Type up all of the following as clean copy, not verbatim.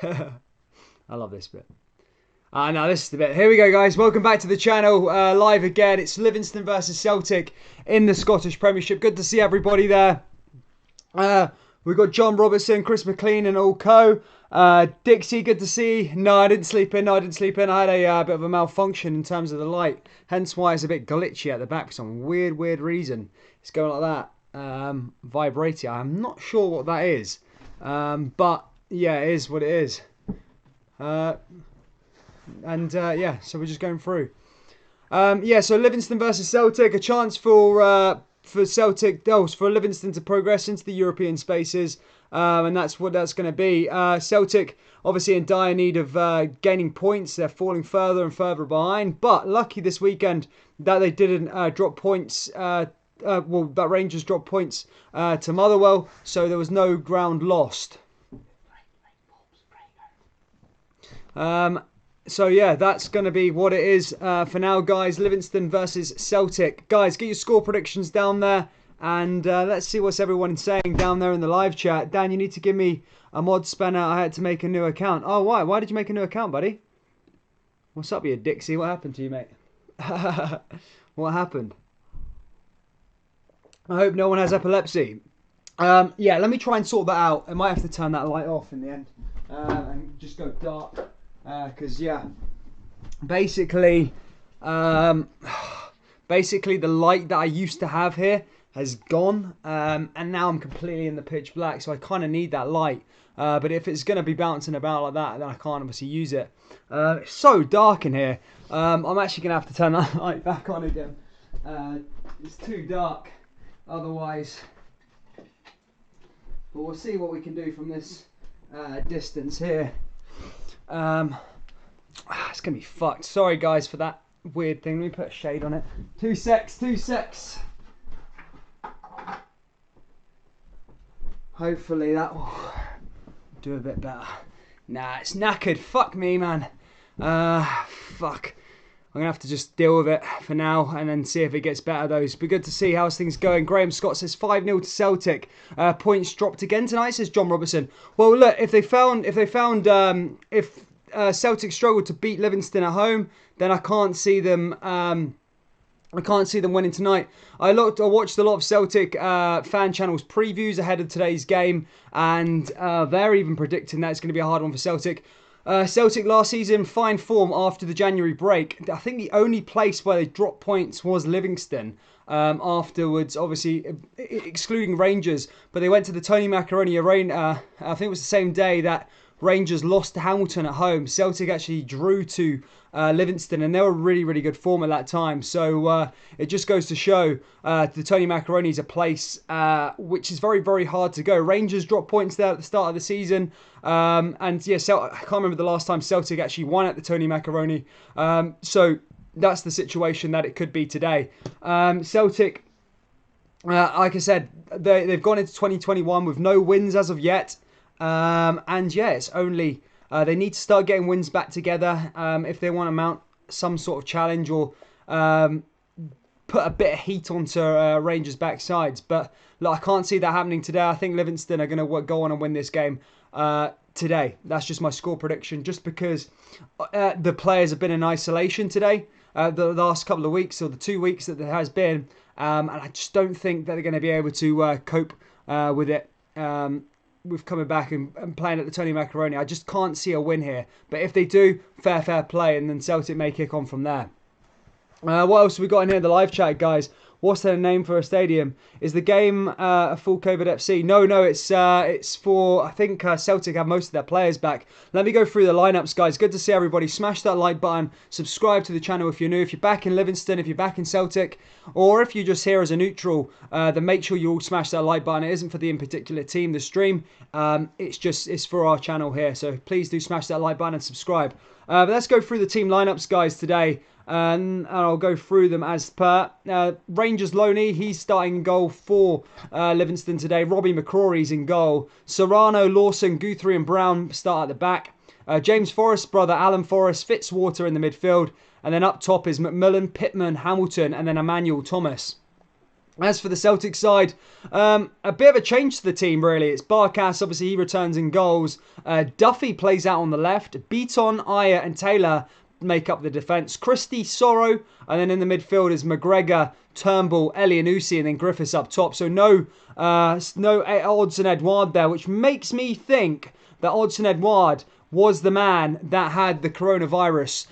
I love this bit. No, this is the bit. Here we go, guys. Welcome back to the channel. Live again. It's Livingston versus Celtic in the Scottish Premiership. Good to see everybody there. We've got John Robertson, Chris McLean and all co. Dixie, good to see. No, I didn't sleep in. I had a bit of a malfunction in terms of the light. Hence why it's a bit glitchy at the back for some weird reason. It's going like that. Vibrating. I'm not sure what that is. But yeah, it is what it is. Yeah, so we're just going through. Yeah, so Livingston versus Celtic, a chance for Celtic, for Livingston to progress into the European spaces, and that's what that's going to be. Celtic obviously in dire need of gaining points. They're falling further and further behind, but lucky this weekend that they didn't drop points. Well, that Rangers dropped points to Motherwell, so there was no ground lost. So yeah, that's going to be what it is for now, guys. Livingston versus Celtic. Guys, get your score predictions down there. And let's see what's everyone saying down there in the live chat. Dan, you need to give me a mod spanner. I had to make a new account. Oh, why? Why did you make a new account, buddy? What's up, you Dixie? What happened to you, mate? What happened? I hope no one has epilepsy. Yeah, let me try and sort that out. I might have to turn that light off in the end. And just go dark. Because yeah, basically the light that I used to have here has gone, and now I'm completely in the pitch black, so I kind of need that light. But if it's going to be bouncing about like that, then I can't obviously use it. It's so dark in here. I'm actually going to have to turn that light back on again. It's too dark otherwise. But we'll see what we can do from this distance here. It's gonna be fucked. Sorry guys for that weird thing. Let me put a shade on it. 2 secs. Hopefully that will do a bit better. Nah, it's knackered. Fuck me, man. Fuck. I'm gonna have to just deal with it for now and then see if it gets better. Those be good to see how's things going. Graham Scott says 5-0 to Celtic. Points dropped again tonight, says John Robertson. Well, look, if Celtic struggled to beat Livingston at home, then I can't see them. I can't see them winning tonight. I watched a lot of Celtic fan channels previews ahead of today's game, and they're even predicting that it's going to be a hard one for Celtic. Celtic last season, fine form after the January break. I think the only place where they dropped points was Livingston. Afterwards, obviously, excluding Rangers, but they went to the Tony Macaroni Arena. I think it was the same day that Rangers lost to Hamilton at home. Celtic actually drew to Livingston, and they were really good form at that time. So it just goes to show the Tony Macaroni is a place which is very hard to go. Rangers dropped points there at the start of the season, and yeah, I can't remember the last time Celtic actually won at the Tony Macaroni. So that's the situation that it could be today. Celtic, like I said, they've gone into 2021 with no wins as of yet. And yeah, it's only they need to start getting wins back together if they want to mount some sort of challenge or put a bit of heat onto Rangers' backsides. But look, I can't see that happening today. I think Livingston are going to go on and win this game today. That's just my score prediction, just because the players have been in isolation today the last couple of weeks, or the 2 weeks that there has been, and I just don't think that they're going to be able to cope with it. With coming back and playing at the Tony Macaroni. I just can't see a win here. But if they do, fair play, and then Celtic may kick on from there. What else have we got in here in the live chat, guys? What's their name for a stadium? Is the game a full COVID FC? No, it's for, I think Celtic have most of their players back. Let me go through the lineups, guys. Good to see everybody. Smash that like button. Subscribe to the channel if you're new. If you're back in Livingston, if you're back in Celtic, or if you're just here as a neutral, then make sure you all smash that like button. It isn't for the in particular team, the stream. It's for our channel here. So please do smash that like button and subscribe. But let's go through the team lineups, guys, today. And I'll go through them as per. Rangers Loney, he's starting in goal for Livingston today. Robbie McCrory's in goal. Serrano, Lawson, Guthrie and Brown start at the back. James Forrest's brother Alan Forrest, Fitzwater in the midfield. And then up top is McMillan, Pittman, Hamilton and then Emmanuel Thomas. As for the Celtic side, a bit of a change to the team, really. It's Barkas, obviously, he returns in goals. Duffy plays out on the left. Beaton, Ayer, and Taylor make up the defence. Christie, Sorrow, and then in the midfield is McGregor, Turnbull, Elianusi, and then Griffiths up top. So no Odsonne Edouard there, which makes me think that Odsonne Edouard was the man that had the coronavirus.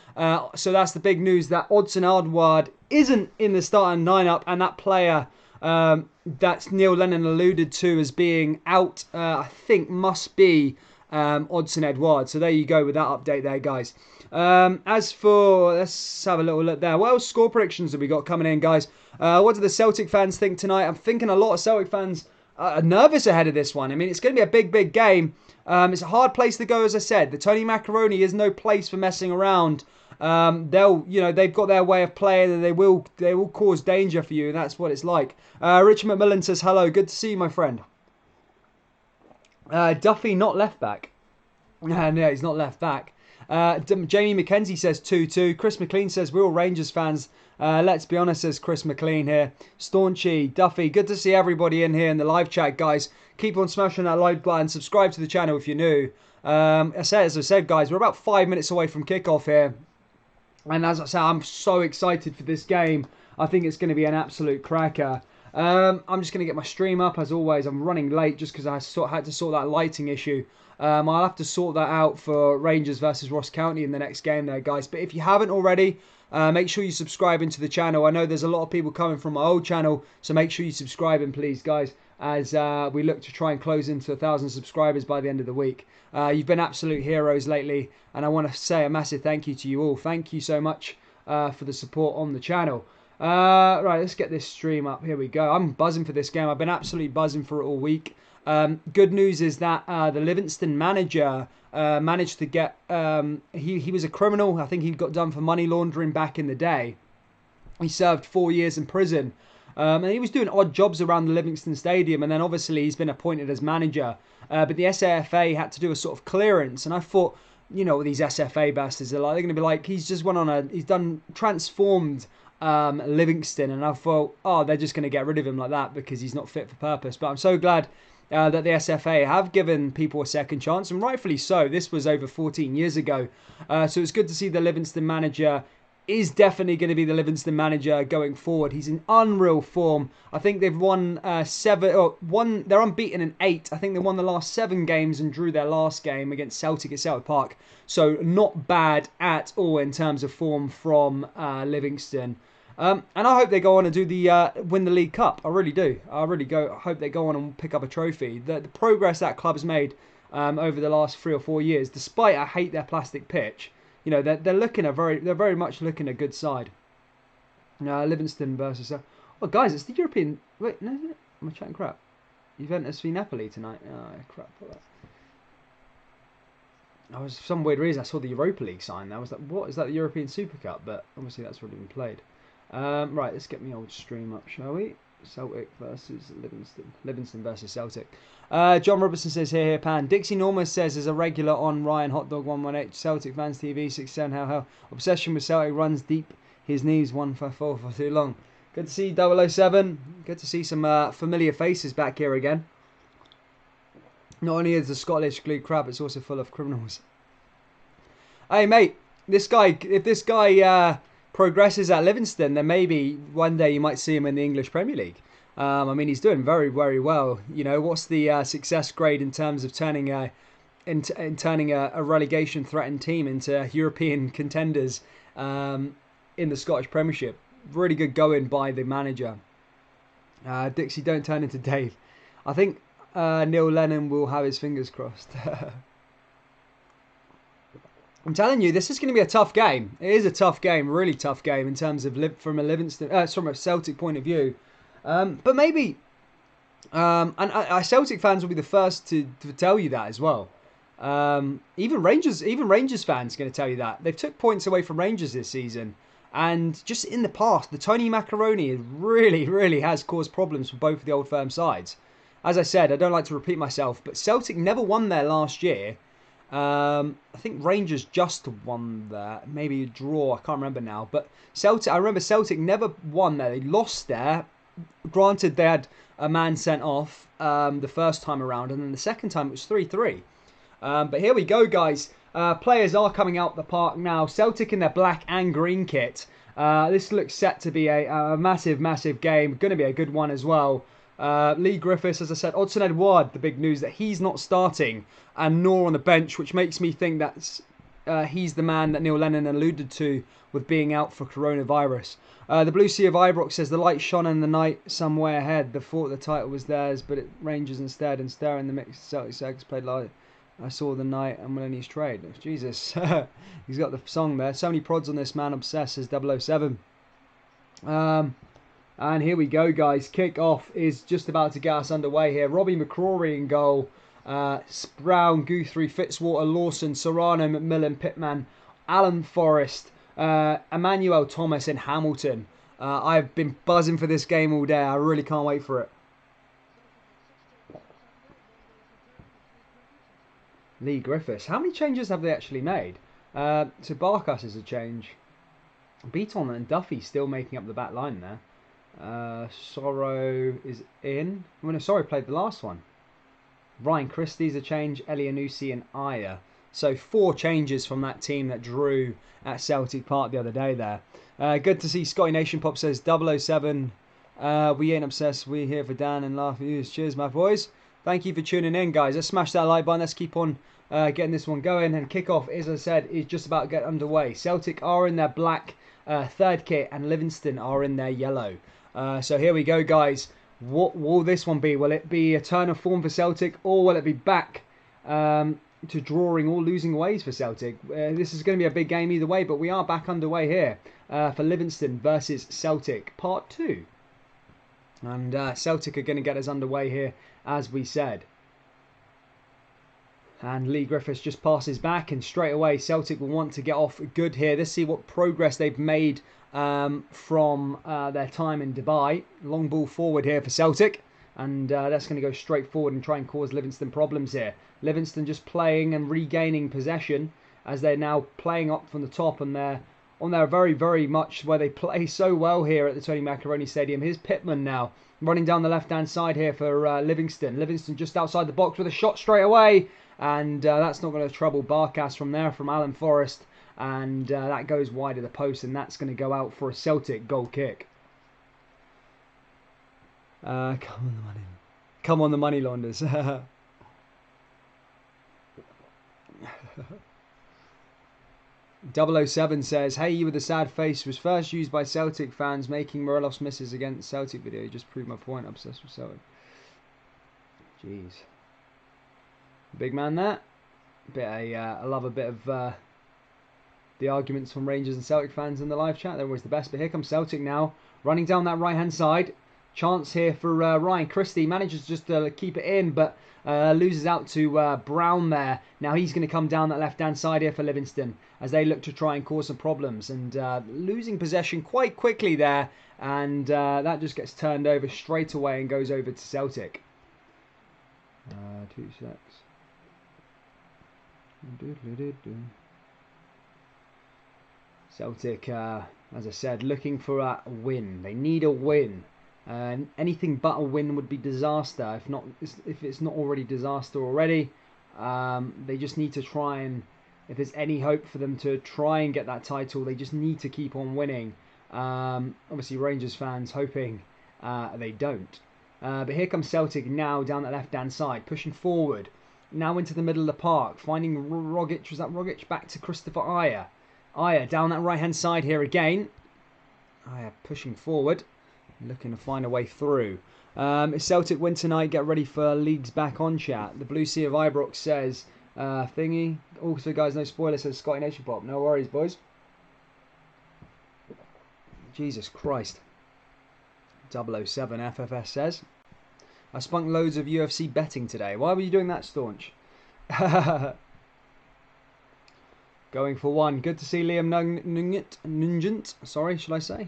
So that's the big news, that Odsonne Edouard isn't in the starting lineup, and that player that Neil Lennon alluded to as being out, I think must be Odsonne Edouard. So there you go with that update there, guys. As for, let's have a little look there. What else score predictions have we got coming in, guys? What do the Celtic fans think tonight? I'm thinking a lot of Celtic fans are nervous ahead of this one. I mean, it's going to be a big, big game. It's a hard place to go, as I said. The Tony Macaroni is no place for messing around. They've got their way of playing, and they will cause danger for you, and that's what it's like. Richard McMillan says hello. Good to see you, my friend. Duffy not left back. No, he's not left back. Jamie McKenzie says 2-2. Chris McLean says we're all Rangers fans. Let's be honest, says Chris McLean here. Staunchy, Duffy, good to see everybody in here in the live chat, guys. Keep on smashing that like button. Subscribe to the channel if you're new. As I said, guys, we're about 5 minutes away from kickoff here. And as I said, I'm so excited for this game. I think it's going to be an absolute cracker. I'm just going to get my stream up as always. I'm running late just because I had to sort that lighting issue. I'll have to sort that out for Rangers versus Ross County in the next game there, guys. But if you haven't already, make sure you subscribe into the channel. I know there's a lot of people coming from my old channel, so make sure you subscribe in, please, guys, as we look to try and close into 1,000 subscribers by the end of the week. You've been absolute heroes lately, and I want to say a massive thank you to you all. Thank you so much for the support on the channel. Right, let's get this stream up. Here we go. I'm buzzing for this game. I've been absolutely buzzing for it all week. Good news is that the Livingston manager managed to get... he was a criminal. I think he got done for money laundering back in the day. He served 4 years in prison. And he was doing odd jobs around the Livingston Stadium. And then obviously he's been appointed as manager. But the SAFA had to do a sort of clearance. And I thought, you know what these SFA bastards are like. They're going to be like, he's transformed Livingston. And I thought, oh, they're just going to get rid of him like that because he's not fit for purpose. But I'm so glad that the SFA have given people a second chance, and rightfully so. This was over 14 years ago. So it's good to see the Livingston manager is definitely going to be the Livingston manager going forward. He's in unreal form. I think they've won they're unbeaten in 8. I think they won the last 7 games and drew their last game against Celtic at Celtic Park. So not bad at all in terms of form from Livingston. And I hope they go on and do win the League Cup. I really do. I hope they go on and pick up a trophy. The progress that club's made over the last 3 or 4 years, despite I hate their plastic pitch, you know, they're very much looking a good side. Livingston versus oh guys, it's the European. Wait, no, isn't it? Am I chatting crap? Juventus v Napoli tonight. Oh crap! I was for some weird reason I saw the Europa League sign. I was like, what is that? The European Super Cup? But obviously that's already been played. Right, let's get my old stream up, shall we? Celtic versus Livingston. Livingston versus Celtic. John Robertson says here, Pan. Dixie Norma says as a regular on Ryan Hotdog 118 Celtic Fans TV 67 how obsession with Celtic runs deep. His knees 154 for too long. Good to see 007. Good to see some familiar faces back here again. Not only is the Scottish glue crab, it's also full of criminals. Hey mate, if this guy progresses at Livingston, then maybe one day you might see him in the English Premier League. I mean, he's doing very, very well. You know, what's the success grade in terms of turning a relegation threatened team into European contenders in the Scottish Premiership? Really good going by the manager. Dixie, don't turn into Dave. I think Neil Lennon will have his fingers crossed. I'm telling you, this is going to be a tough game. It is a tough game, really tough game in terms of from a Celtic point of view. But maybe, and Celtic fans will be the first to tell you that as well. Even Rangers fans are going to tell you that. They've took points away from Rangers this season. And just in the past, the Tony Macaroni really, really has caused problems for both of the Old Firm sides. As I said, I don't like to repeat myself, but Celtic never won there last year. I think Rangers just won there, maybe a draw, I can't remember now. But I remember Celtic never won there. They lost there Granted, they had a man sent off the first time around, and then the second time it was 3-3. But here we go, guys. Players are coming out the park now. Celtic in their black and green kit. This looks set to be a massive, massive game. Going to be a good one as well. Lee Griffiths, as I said, Odson Edouard, the big news that he's not starting and nor on the bench, which makes me think that he's the man that Neil Lennon alluded to with being out for coronavirus. The Blue Sea of Ibrox says the light shone in the night somewhere ahead. The thought the title was theirs, but it Rangers instead. And stirring the mix, Celtic Circus played live. I saw the night and Mullini's trade. Jesus, he's got the song there. So many prods on this man. Obsessed says 007. And here we go, guys. Kick-off is just about to get us underway here. Robbie McCrory in goal. Brown, Guthrie, Fitzwater, Lawson, Serrano, McMillan, Pittman, Alan Forrest, Emmanuel Thomas and Hamilton. I've been buzzing for this game all day. I really can't wait for it. Lee Griffiths. How many changes have they actually made? So Barkas is a change. Beaton and Duffy still making up the back line there. Sorrow is in. I mean, Sorrow played the last one. Ryan Christie's a change. Elianusi and Aya. So 4 changes from that team that drew at Celtic Park the other day there. Good to see Scotty Nation Pop says 007. We ain't obsessed. We're here for Dan and laugh at you. Cheers, my boys. Thank you for tuning in, guys. Let's smash that like button. Let's keep on getting this one going. And kickoff, as I said, is just about to get underway. Celtic are in their black third kit and Livingston are in their yellow. So here we go, guys. What will this one be? Will it be a turn of form for Celtic, or will it be back to drawing or losing ways for Celtic? This is going to be a big game either way, but we are back underway here for Livingston versus Celtic, part 2. And Celtic are going to get us underway here, as we said. And Lee Griffiths just passes back, and straight away Celtic will want to get off good here. Let's see what progress they've made from their time in Dubai. Long ball forward here for Celtic, and that's going to go straight forward and try and cause Livingston problems here. Livingston just playing and regaining possession as they're now playing up from the top, and they're on their very, very much where they play so well here at the Tony Macaroni Stadium. Here's Pittman now running down the left-hand side here for Livingston. Livingston just outside the box with a shot straight away, and that's not going to trouble Barkas from there, from Alan Forrest. And that goes wide of the post, and that's going to go out for a Celtic goal kick. Come on the money. Come on the money launders. 007 says, hey, you with the sad face was first used by Celtic fans making Morelos misses against Celtic video. Just proved my point. Obsessed with Celtic. Jeez. Big man there. I love a bit of the arguments from Rangers and Celtic fans in the live chat. They're always the best. But here comes Celtic now, running down that right-hand side. Chance here for Ryan Christie. Manages just to keep it in, but loses out to Brown there. Now he's going to come down that left-hand side here for Livingston as they look to try and cause some problems. And losing possession quite quickly there. And that just gets turned over straight away and goes over to Celtic. 2 secs. Celtic, as I said, looking for a win. They need a win. Anything but a win would be disaster. If it's not already disaster already, they just need to try and, if there's any hope for them to try and get that title, they just need to keep on winning. Obviously, Rangers fans hoping they don't. But here comes Celtic now down the left-hand side, pushing forward. Now into the middle of the park, finding Rogic. Was that Rogic? Back to Christopher Aya. Aya down that right-hand side here again. Aya pushing forward, looking to find a way through. If Celtic win tonight, get ready for leagues back on chat. The Blue Sea of Ibrox says, thingy. Also, guys, no spoiler, says Scotty Nation Pop. No worries, boys. Jesus Christ. 007 FFS says, I spunked loads of UFC betting today. Why were you doing that, Staunch? Going for one. Good to see Liam Nugent. Sorry, should I say?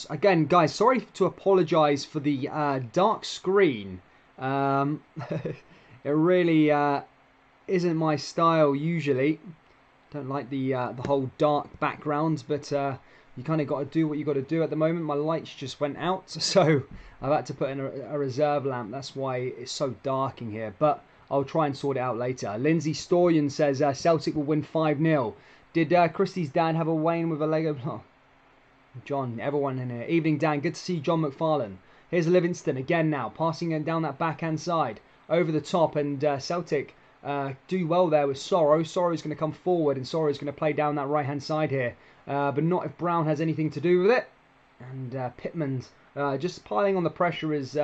Again, guys, sorry to apologise for the dark screen. It really isn't my style usually. Don't like the whole dark background, but you kind of got to do what you got to do at the moment. My lights just went out, so I've had to put in a reserve lamp. That's why it's so dark in here, but I'll try and sort it out later. Lindsay Storian says Celtic will win 5-0. Did Christie's dad have a Wayne with a Lego block? John, everyone in here. Evening, Dan. Good to see John McFarlane. Here's Livingston again now, passing it down that backhand side, over the top, and Celtic do well there with Sorrow. Sorrow's going to come forward, and Sorrow's going to play down that right-hand side here, but not if Brown has anything to do with it. And Pittman's just piling on the pressure as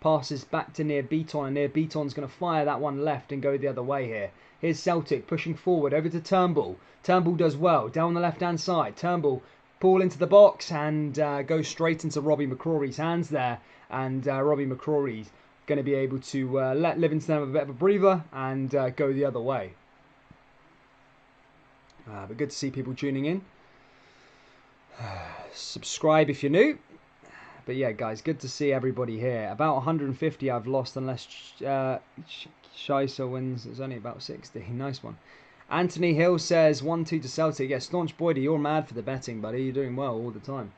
passes back to near Beaton, and near Beaton's going to fire that one left and go the other way here. Here's Celtic pushing forward over to Turnbull. Turnbull does well down the left-hand side. Turnbull ball into the box and goes straight into Robbie McCrory's hands there, and Robbie McCrory's going to be able to let Livingston have a bit of a breather and go the other way. But good to see people tuning in. Subscribe if you're new. But yeah, guys, good to see everybody here. About 150 I've lost, unless Scheisser wins. It's only about 60. Nice one. Anthony Hill says 1-2 to Celtic. Yeah, Staunch Boydie, you're mad for the betting, buddy. You're doing well all the time.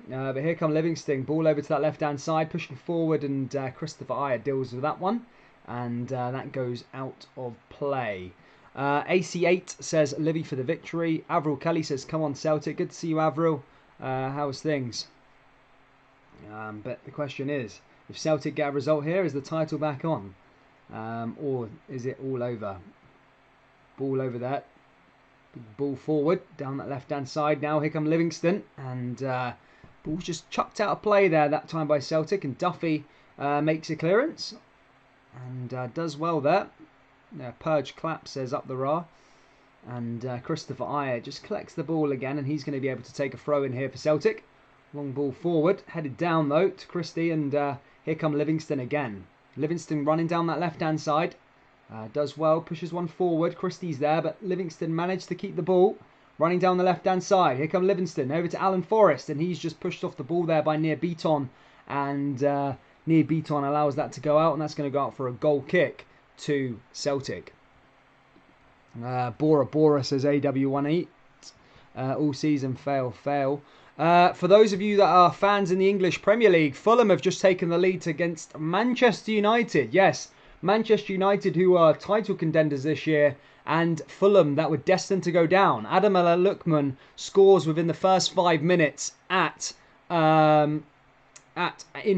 But here come Livingston. Ball over to that left-hand side, pushing forward, and Christopher Ayer deals with that one. And that goes out of play. AC8 says Livy for the victory. Avril Kelly says, come on, Celtic. Good to see you, Avril. How's things? But the question is, if Celtic get a result here, is the title back on? Or is it all over? Ball over that. Big ball forward down that left-hand side. Now here come Livingston, and ball's just chucked out of play there that time by Celtic, and Duffy makes a clearance and does well there. Purge Clap says up the Ra, and Christopher Ayer just collects the ball again, and he's going to be able to take a throw in here for Celtic. Long ball forward, headed down though to Christie, and here come Livingston again. Livingston running down that left-hand side. Does well, pushes one forward. Christie's there, but Livingston managed to keep the ball. Running down the left-hand side. Here come Livingston over to Alan Forrest, and he's just pushed off the ball there by Near Beaton. And Near Beaton allows that to go out, and that's going to go out for a goal kick to Celtic. Bora Bora says AW18. All season fail. For those of you that are fans in the English Premier League, Fulham have just taken the lead against Manchester United. Yes, Manchester United, who are title contenders this year, and Fulham, that were destined to go down. Adam Lukman scores within the first 5 minutes in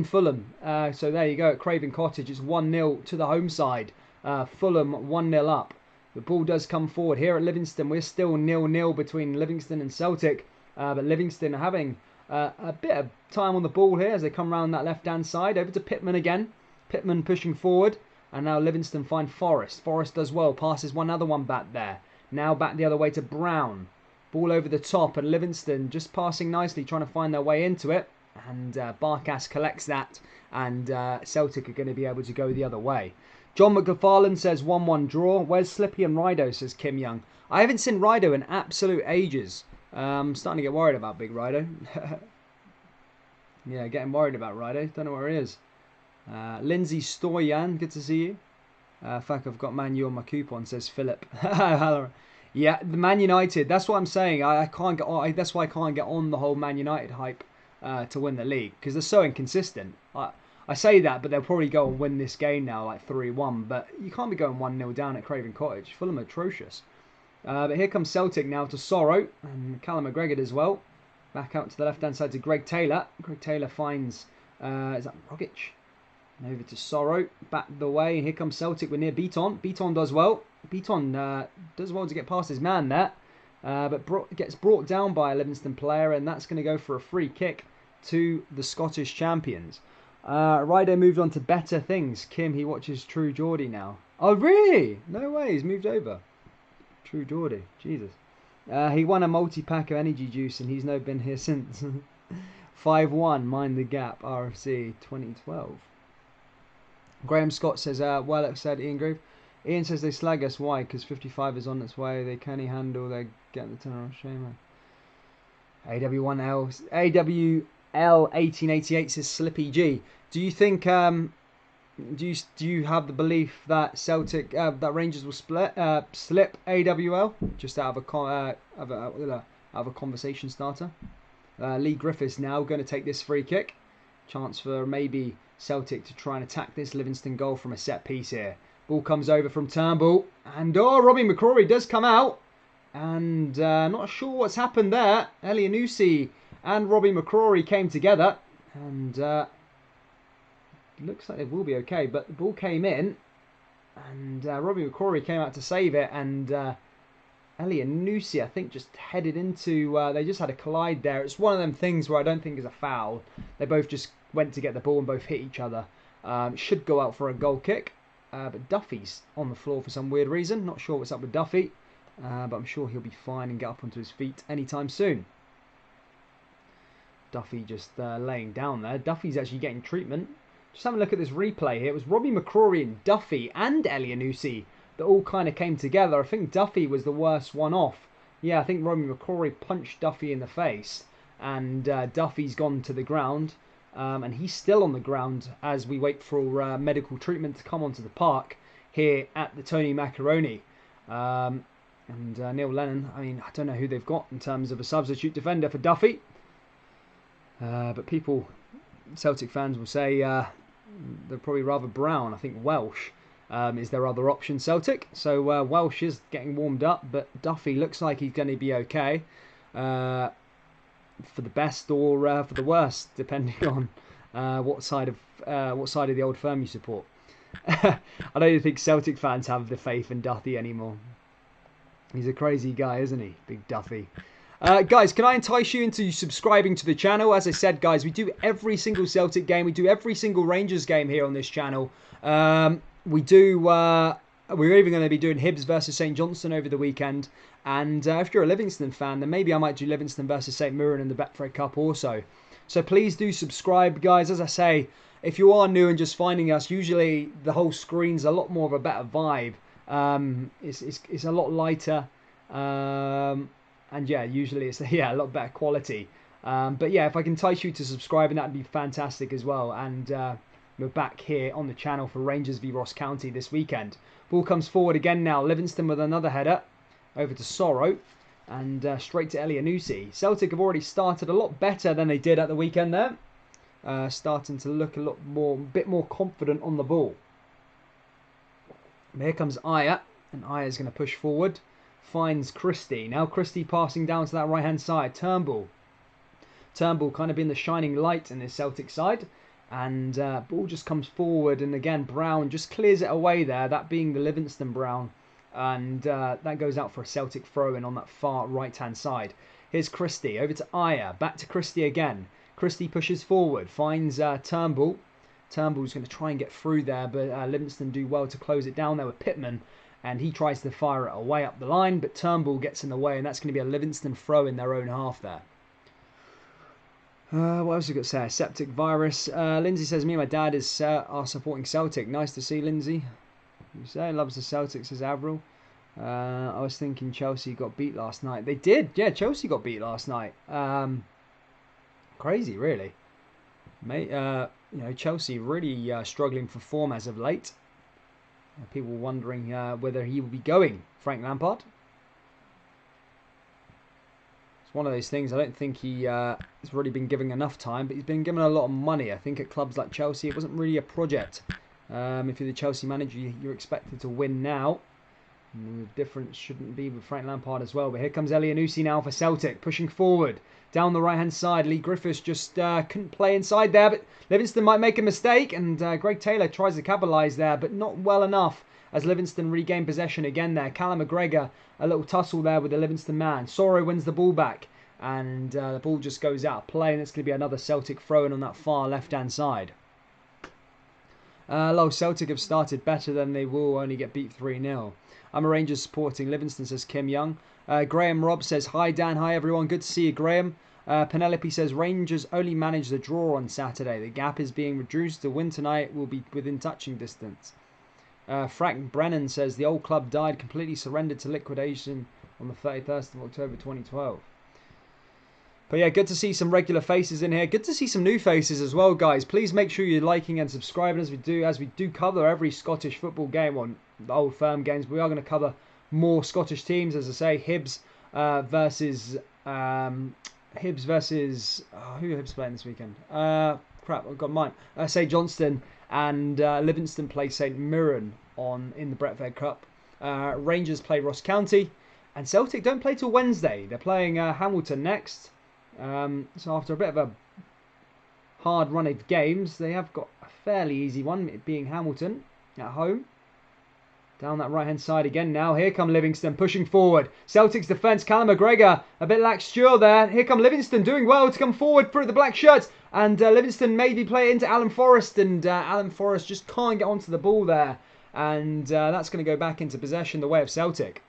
Fulham. So there you go, at Craven Cottage. It's 1-0 to the home side. Fulham 1-0 up. The ball does come forward here at Livingston. We're still 0-0 between Livingston and Celtic. But Livingston are having a bit of time on the ball here as they come around that left-hand side. Over to Pittman again. Pittman pushing forward. And now Livingston find Forrest. Forrest does well. Passes one other one back there. Now back the other way to Brown. Ball over the top. And Livingston just passing nicely, trying to find their way into it. And Barkas collects that. And Celtic are going to be able to go the other way. John McFarlane says 1-1 draw. Where's Slippy and Rido, says Kim Young. I haven't seen Rido in absolute ages. I'm starting to get worried about Big Rido. Yeah, getting worried about Rido. Don't know where he is. Lindsay Stoyan, good to see you. Fuck, I've got Man U on my coupon, says Philip. Yeah, the Man United. That's what I'm saying. I can't get on. That's why I can't get on the whole Man United hype to win the league, because they're so inconsistent. I say that, but they'll probably go and win this game now, like 3-1. But you can't be going 1-0 down at Craven Cottage. Fulham are atrocious. But here comes Celtic now to Sorrow, and Callum McGregor as well. Back out to the left-hand side to Greg Taylor. Greg Taylor finds, is that Rogic? And over to Sorrow, back the way, and here comes Celtic with Near Beaton. Beaton does well. Beaton does well to get past his man there, but gets brought down by a Livingston player, and that's going to go for a free kick to the Scottish champions. Rido moved on to better things. Kim, he watches True Geordie now. Oh, really? No way, he's moved over. True Geordie, Jesus. He won a multi-pack of energy juice, and he's no been here since. 5-1, mind the gap, RFC 2012. Graham Scott says, well, it said Ian Grove. Ian says they slag us. Why? Because 55 is on its way. They can't handle. They're getting the turnaround. Shame. AW1L. AWL 1888 says Slippy G. Do you think? Do you have the belief that Celtic, that Rangers will slip AWL just out of a conversation starter? Lee Griffiths now going to take this free kick. Chance for maybe Celtic to try and attack this Livingston goal from a set piece here. Ball comes over from Turnbull. And Robbie McCrory does come out. And not sure what's happened there. Elyounoussi and Robbie McCrory came together. And looks like it will be okay. But the ball came in. And Robbie McCrory came out to save it. And Elyounoussi, I think, just headed into... they just had a collide there. It's one of them things where I don't think is a foul. They both just went to get the ball and both hit each other. Should go out for a goal kick. But Duffy's on the floor for some weird reason. Not sure what's up with Duffy. But I'm sure he'll be fine and get up onto his feet anytime soon. Duffy just laying down there. Duffy's actually getting treatment. Just having a look at this replay here. It was Robbie McCrory and Duffy and Elyounoussi that all kind of came together. I think Duffy was the worst one off. Yeah, I think Robbie McCrory punched Duffy in the face. And Duffy's gone to the ground. And he's still on the ground as we wait for medical treatment to come onto the park here at the Tony Macaroni. And Neil Lennon, I mean, I don't know who they've got in terms of a substitute defender for Duffy. But people, Celtic fans will say they're probably rather Brown. I think Welsh is their other option, Celtic. So Welsh is getting warmed up, but Duffy looks like he's going to be okay. For the best or for the worst, depending on what side of the old firm you support. I don't even think Celtic fans have the faith in Duffy anymore. He's a crazy guy, isn't he? Big Duffy. Guys, can I entice you into subscribing to the channel? As I said, guys, we do every single Celtic game. We do every single Rangers game here on this channel. We do... we're even going to be doing Hibs versus St Johnstone over the weekend. And if you're a Livingston fan, then maybe I might do Livingston versus St Mirren in the Betfred Cup also. So please do subscribe, guys. As I say, if you are new and just finding us, usually the whole screen's a lot more of a better vibe. It's a lot lighter. And yeah, usually it's a lot better quality. But yeah, if I can entice you to subscribing, that'd be fantastic as well. And we're back here on the channel for Rangers v Ross County this weekend. Ball comes forward again now. Livingston with another header. Over to Sorrow. And straight to Elyounoussi. Celtic have already started a lot better than they did at the weekend there. Starting to look a bit more confident on the ball. And here comes Aya. And Aya's going to push forward. Finds Christie. Now Christie passing down to that right hand side. Turnbull. Turnbull kind of being the shining light in this Celtic side. And ball just comes forward, and again Brown just clears it away there, that being the Livingston Brown, and that goes out for a Celtic throw-in on that far right hand side. Here's Christie, over to Aya, back to Christie again. Christie pushes forward, finds Turnbull. Turnbull's going to try and get through there, but Livingston do well to close it down there with Pittman, and he tries to fire it away up the line, but Turnbull gets in the way, and that's going to be a Livingston throw in their own half there. What else have we got to say? Septic virus. Lindsay says, me and my dad are supporting Celtic. Nice to see, Lindsay. You say, loves the Celtics, says Avril. I was thinking Chelsea got beat last night. They did. Yeah, Chelsea got beat last night. Crazy, really. Chelsea really struggling for form as of late. People wondering whether he will be going, Frank Lampard. One of those things. I don't think he has really been given enough time, but he's been given a lot of money. I think at clubs like Chelsea, it wasn't really a project. If you're the Chelsea manager, you're expected to win now. And the difference shouldn't be with Frank Lampard as well. But here comes Elyounoussi now for Celtic, pushing forward down the right hand side. Lee Griffiths just couldn't play inside there, but Livingston might make a mistake, and Greg Taylor tries to capitalise there, but not well enough as Livingston regain possession again there. Callum McGregor, a little tussle there with the Livingston man. Sorrow wins the ball back, and the ball just goes out of play, and it's going to be another Celtic throw-in on that far left-hand side. Celtic have started better than they will only get beat 3-0. I'm a Rangers supporting Livingston, says Kim Young. Graham Robb says, hi Dan, hi everyone, good to see you Graham. Penelope says, Rangers only managed the draw on Saturday. The gap is being reduced. To win tonight will be within touching distance. Frank Brennan says, the old club died, completely surrendered to liquidation on the 31st of October 2012. But yeah, good to see some regular faces in here. Good to see some new faces as well, guys. Please make sure you're liking and subscribing as we do cover every Scottish football game on the Old Firm games. We are going to cover more Scottish teams, as I say, Hibs versus Hibs versus... Oh, who are Hibs playing this weekend? Crap, I've got mine. St Johnston and Livingston play St Mirren in the Bretford Cup. Rangers play Ross County. And Celtic don't play till Wednesday. They're playing Hamilton next. So after a bit of a hard run of games, they have got a fairly easy one, it being Hamilton at home. Down that right-hand side again now. Here come Livingston pushing forward. Celtic's defence, Callum McGregor, a bit lax-sure there. Here come Livingston doing well to come forward through the black shirts. And Livingston maybe play it into Alan Forrest. And Alan Forrest just can't get onto the ball there. And that's going to go back into possession the way of Celtic.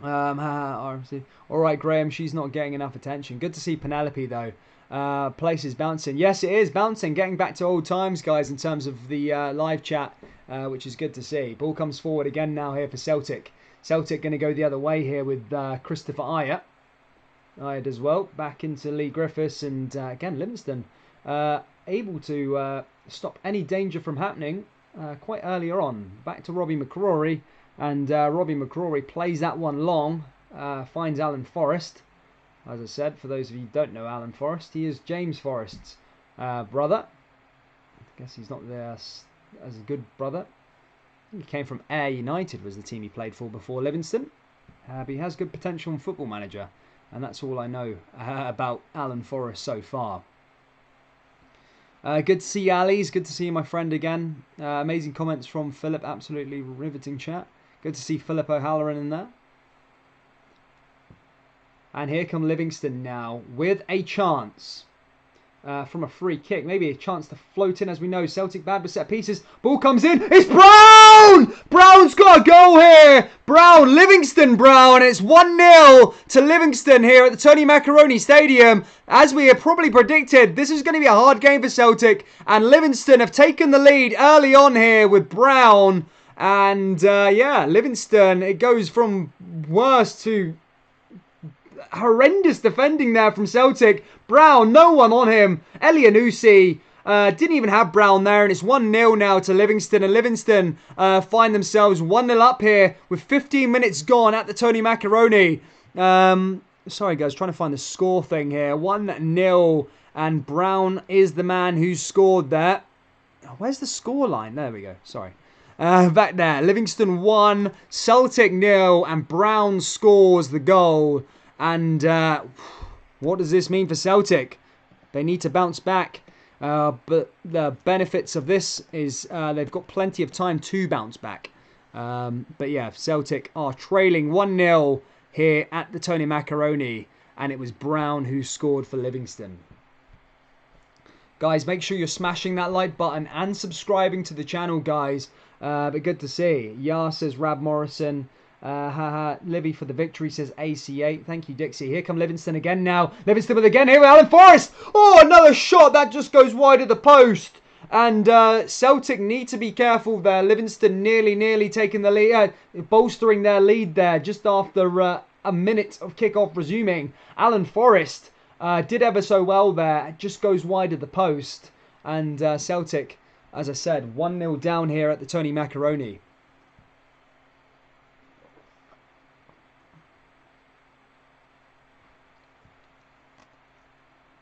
RMC. Alright, Graham, she's not getting enough attention. Good to see Penelope, though. Place is bouncing. Yes, it is bouncing. Getting back to old times, guys, in terms of the live chat, which is good to see. Ball comes forward again now here for Celtic. Celtic going to go the other way here with Christopher Ayer. Ayer as well. Back into Lee Griffiths. And again, Livingston able to stop any danger from happening quite earlier on. Back to Robbie McCrory. And Robbie McCrory plays that one long. Finds Alan Forrest. As I said, for those of you who don't know Alan Forrest, he is James Forrest's brother. I guess he's not there as a good brother. He came from Ayr United, was the team he played for before Livingston. But he has good potential in Football Manager. And that's all I know about Alan Forrest so far. Good to see Ali's. Good to see my friend again. Amazing comments from Philip. Absolutely riveting chat. Good to see Philip O'Halloran in there. And here come Livingston now with a chance from a free kick. Maybe a chance to float in. As we know, Celtic bad with set pieces. Ball comes in. It's Brown! Brown's got a goal here. Brown, Livingston Brown. It's 1-0 to Livingston here at the Tony Macaroni Stadium. As we had probably predicted, this is going to be a hard game for Celtic. And Livingston have taken the lead early on here with Brown. And yeah, Livingston, it goes from worse to horrendous defending there from Celtic. Brown, no one on him. Elianusi didn't even have Brown there, and it's 1-0 now to Livingston. And Livingston find themselves 1-0 up here with 15 minutes gone at the Tony Macaroni. Sorry guys, trying to find the score thing here. 1-0, and Brown is the man who scored there. Oh, where's the score line? There we go, sorry. Back there, Livingston 1, Celtic 0, and Brown scores the goal. And what does this mean for Celtic? They need to bounce back. But the benefits of this is they've got plenty of time to bounce back. But yeah, Celtic are trailing 1-0 here at the Tony Macaroni. And it was Brown who scored for Livingston. Guys, make sure you're smashing that like button and subscribing to the channel, guys. But good to see. Yar says Rab Morrison. Livy for the victory, says AC8. Thank you, Dixie. Here come Livingston again now. Livingston with again. Here with Alan Forrest. Oh, another shot that just goes wide of the post. And Celtic need to be careful there. Livingston nearly taking the lead, bolstering their lead there just after a minute of kickoff resuming. Alan Forrest did ever so well there. It just goes wide of the post. And Celtic, as I said, 1-0 down here at the Tony Macaroni.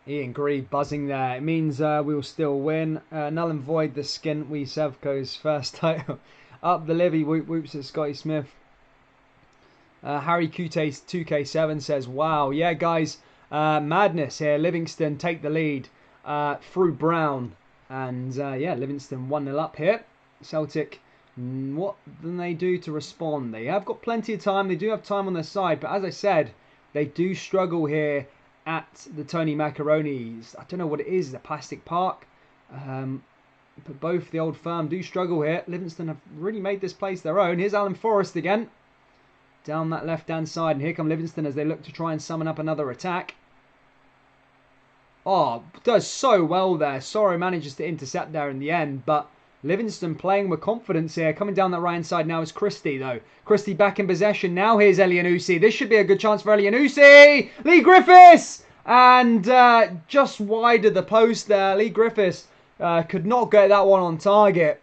Ian Grieve buzzing there. It means we will still win. Null and void the skint. We Sevco's first title. Up the Livy. Whoops at Scotty Smith. Harry Cutes 2K7 says, wow. Yeah, guys. Madness here. Livingston take the lead through Brown. And yeah, Livingston 1-0 up here. Celtic, what can they do to respond? They have got plenty of time. They do have time on their side. But as I said, they do struggle here at the Tony Macaroni's. I don't know what it is, the plastic park. But both the old firm do struggle here. Livingston have really made this place their own. Here's Alan Forrest again. Down that left-hand side. And here come Livingston as they look to try and summon up another attack. Oh, does so well there. Sorry, manages to intercept there in the end. But Livingston playing with confidence here. Coming down that right-hand side now is Christie, though. Christie back in possession. Now here's Elianusi. This should be a good chance for Elianusi. Lee Griffiths! And just wide of the post there. Lee Griffiths could not get that one on target.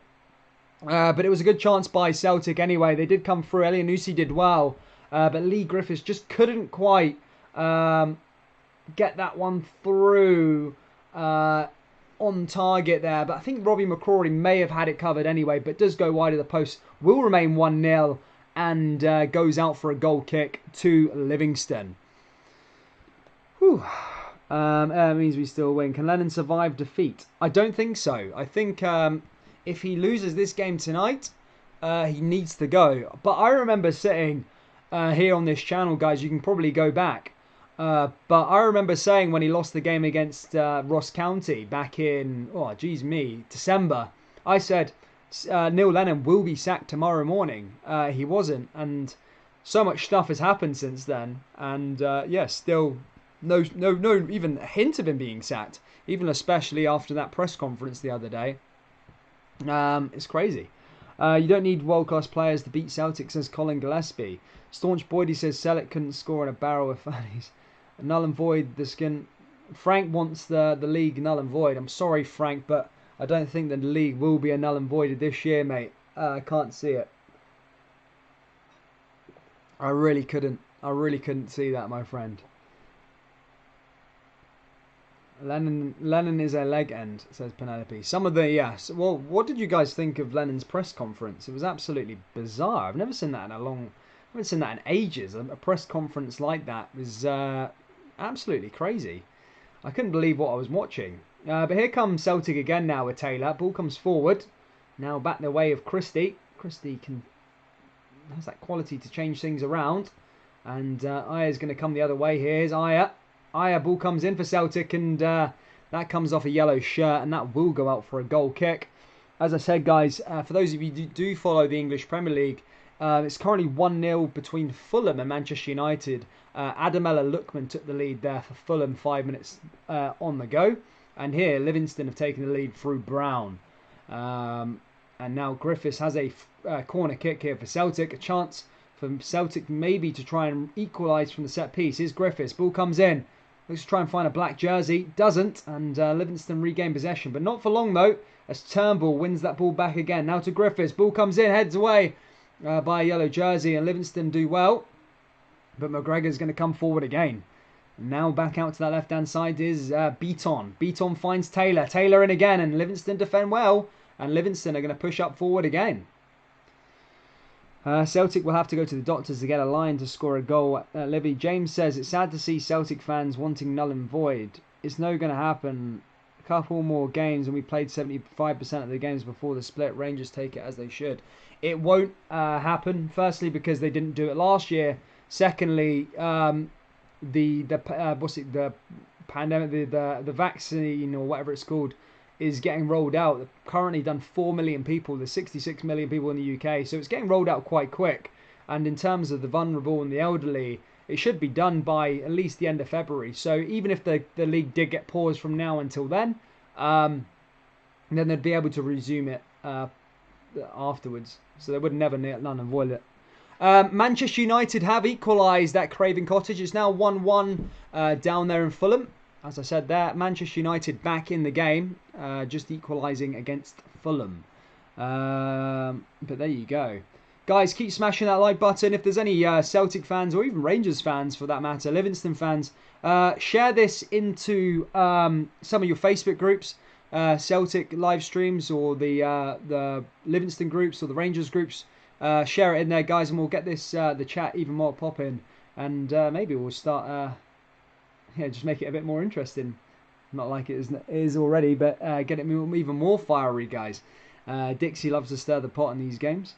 But it was a good chance by Celtic anyway. They did come through. Elianusi did well. But Lee Griffiths just couldn't quite get that one through on target there. But I think Robbie McCrory may have had it covered anyway, but does go wide of the post. Will remain 1-0 and goes out for a goal kick to Livingston. Whew. Means we still win. Can Lennon survive defeat? I don't think so. I think if he loses this game tonight, he needs to go. But I remember sitting here on this channel, guys. You can probably go back. But I remember saying when he lost the game against Ross County back in, December, I said Neil Lennon will be sacked tomorrow morning. He wasn't, and so much stuff has happened since then. And still no, even a hint of him being sacked, even especially after that press conference the other day. It's crazy. You don't need world-class players to beat Celtic, says Colin Gillespie. Staunch Boydie says Celtic couldn't score in a barrel of fannies. Null and void the skin. Frank wants the league null and void. I'm sorry, Frank, but I don't think the league will be a null and voided this year, mate. I can't see it. I really couldn't see that, my friend. Lennon is a leg end, says Penelope. Some of the Well, what did you guys think of Lennon's press conference? It was absolutely bizarre. I've never seen that in ages. A press conference like that was absolutely crazy. I couldn't believe what I was watching. But here comes Celtic again now with Taylor. Ball comes forward. Now back the way of Christie. Christie has that quality to change things around. And Aya's going to come the other way. Here's Aya. Ball comes in for Celtic, and that comes off a yellow shirt, and that will go out for a goal kick. As I said, guys, for those of you who do follow the English Premier League, it's currently 1-0 between Fulham and Manchester United. Adamella Lookman took the lead there for Fulham, 5 minutes on the go. And here, Livingston have taken the lead through Brown. And now Griffiths has a corner kick here for Celtic. A chance for Celtic maybe to try and equalise from the set piece. Here's Griffiths. Ball comes in. Looks to try and find a black jersey. Doesn't. And Livingston regain possession. But not for long, though, as Turnbull wins that ball back again. Now to Griffiths. Ball comes in. Heads away by a yellow jersey. And Livingston do well. But McGregor's going to come forward again. And now back out to that left-hand side is Beaton. Beaton finds Taylor. Taylor in again. And Livingston defend well. And Livingston are going to push up forward again. Celtic will have to go to the doctors to get a line to score a goal. Livy James says it's sad to see Celtic fans wanting null and void. It's no going to happen. A couple more games and we played 75% of the games before the split. Rangers take it as they should. It won't happen. Firstly, because they didn't do it last year. Secondly, the pandemic, the vaccine or whatever it's called, is getting rolled out. They've currently done 4 million people. There's 66 million people in the UK, so it's getting rolled out quite quick. And in terms of the vulnerable and the elderly, it should be done by at least the end of February. So even if the league did get paused from now until then they'd be able to resume it afterwards. So they would never none and void it. Manchester United have equalised at Craven Cottage. It's now 1-1 down there in Fulham. As I said there, Manchester United back in the game, just equalising against Fulham. But there you go. Guys, keep smashing that like button. If there's any Celtic fans, or even Rangers fans for that matter, Livingston fans, share this into some of your Facebook groups, Celtic live streams, or the Livingston groups, or the Rangers groups. Share it in there, guys, and we'll get this the chat even more popping. And maybe we'll start... just make it a bit more interesting. Not like it is already, but get it even more fiery, guys. Dixie loves to stir the pot in these games.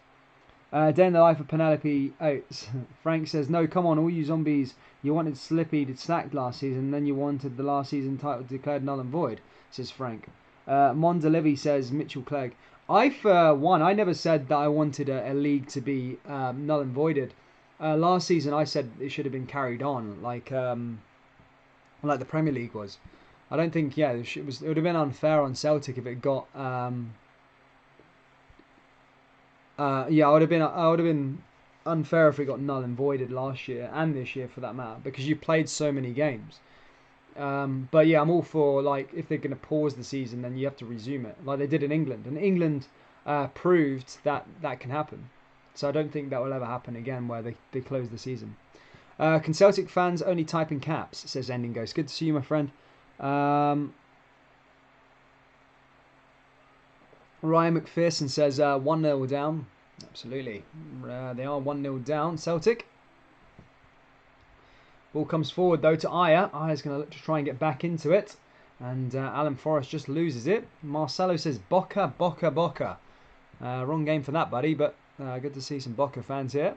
Day in the life of Penelope Oates. Frank says, no, come on, all you zombies. You wanted Slippy to sack last season, then you wanted the last season title declared null and void, says Frank. Monda Livy says, Mitchell Clegg. For one, I never said that I wanted a league to be null and voided. Last season, I said it should have been carried on, like the Premier League was. I don't think, it would have been unfair on Celtic if it got, I would have been unfair if it got null and voided last year and this year for that matter, because you played so many games. But yeah, I'm all for, like, if they're going to pause the season, then you have to resume it, like they did in England. And England proved that can happen. So I don't think that will ever happen again, where they close the season. Can Celtic fans only type in caps? Says Ending Ghost. Good to see you, my friend. Ryan McPherson says 1-0 down. Absolutely. They are 1-0 down, Celtic. Ball comes forward, though, to Aya. Aya's going to look to try and get back into it. And Alan Forrest just loses it. Marcelo says, Boca, Boca, Boca. Wrong game for that, buddy, but good to see some Boca fans here.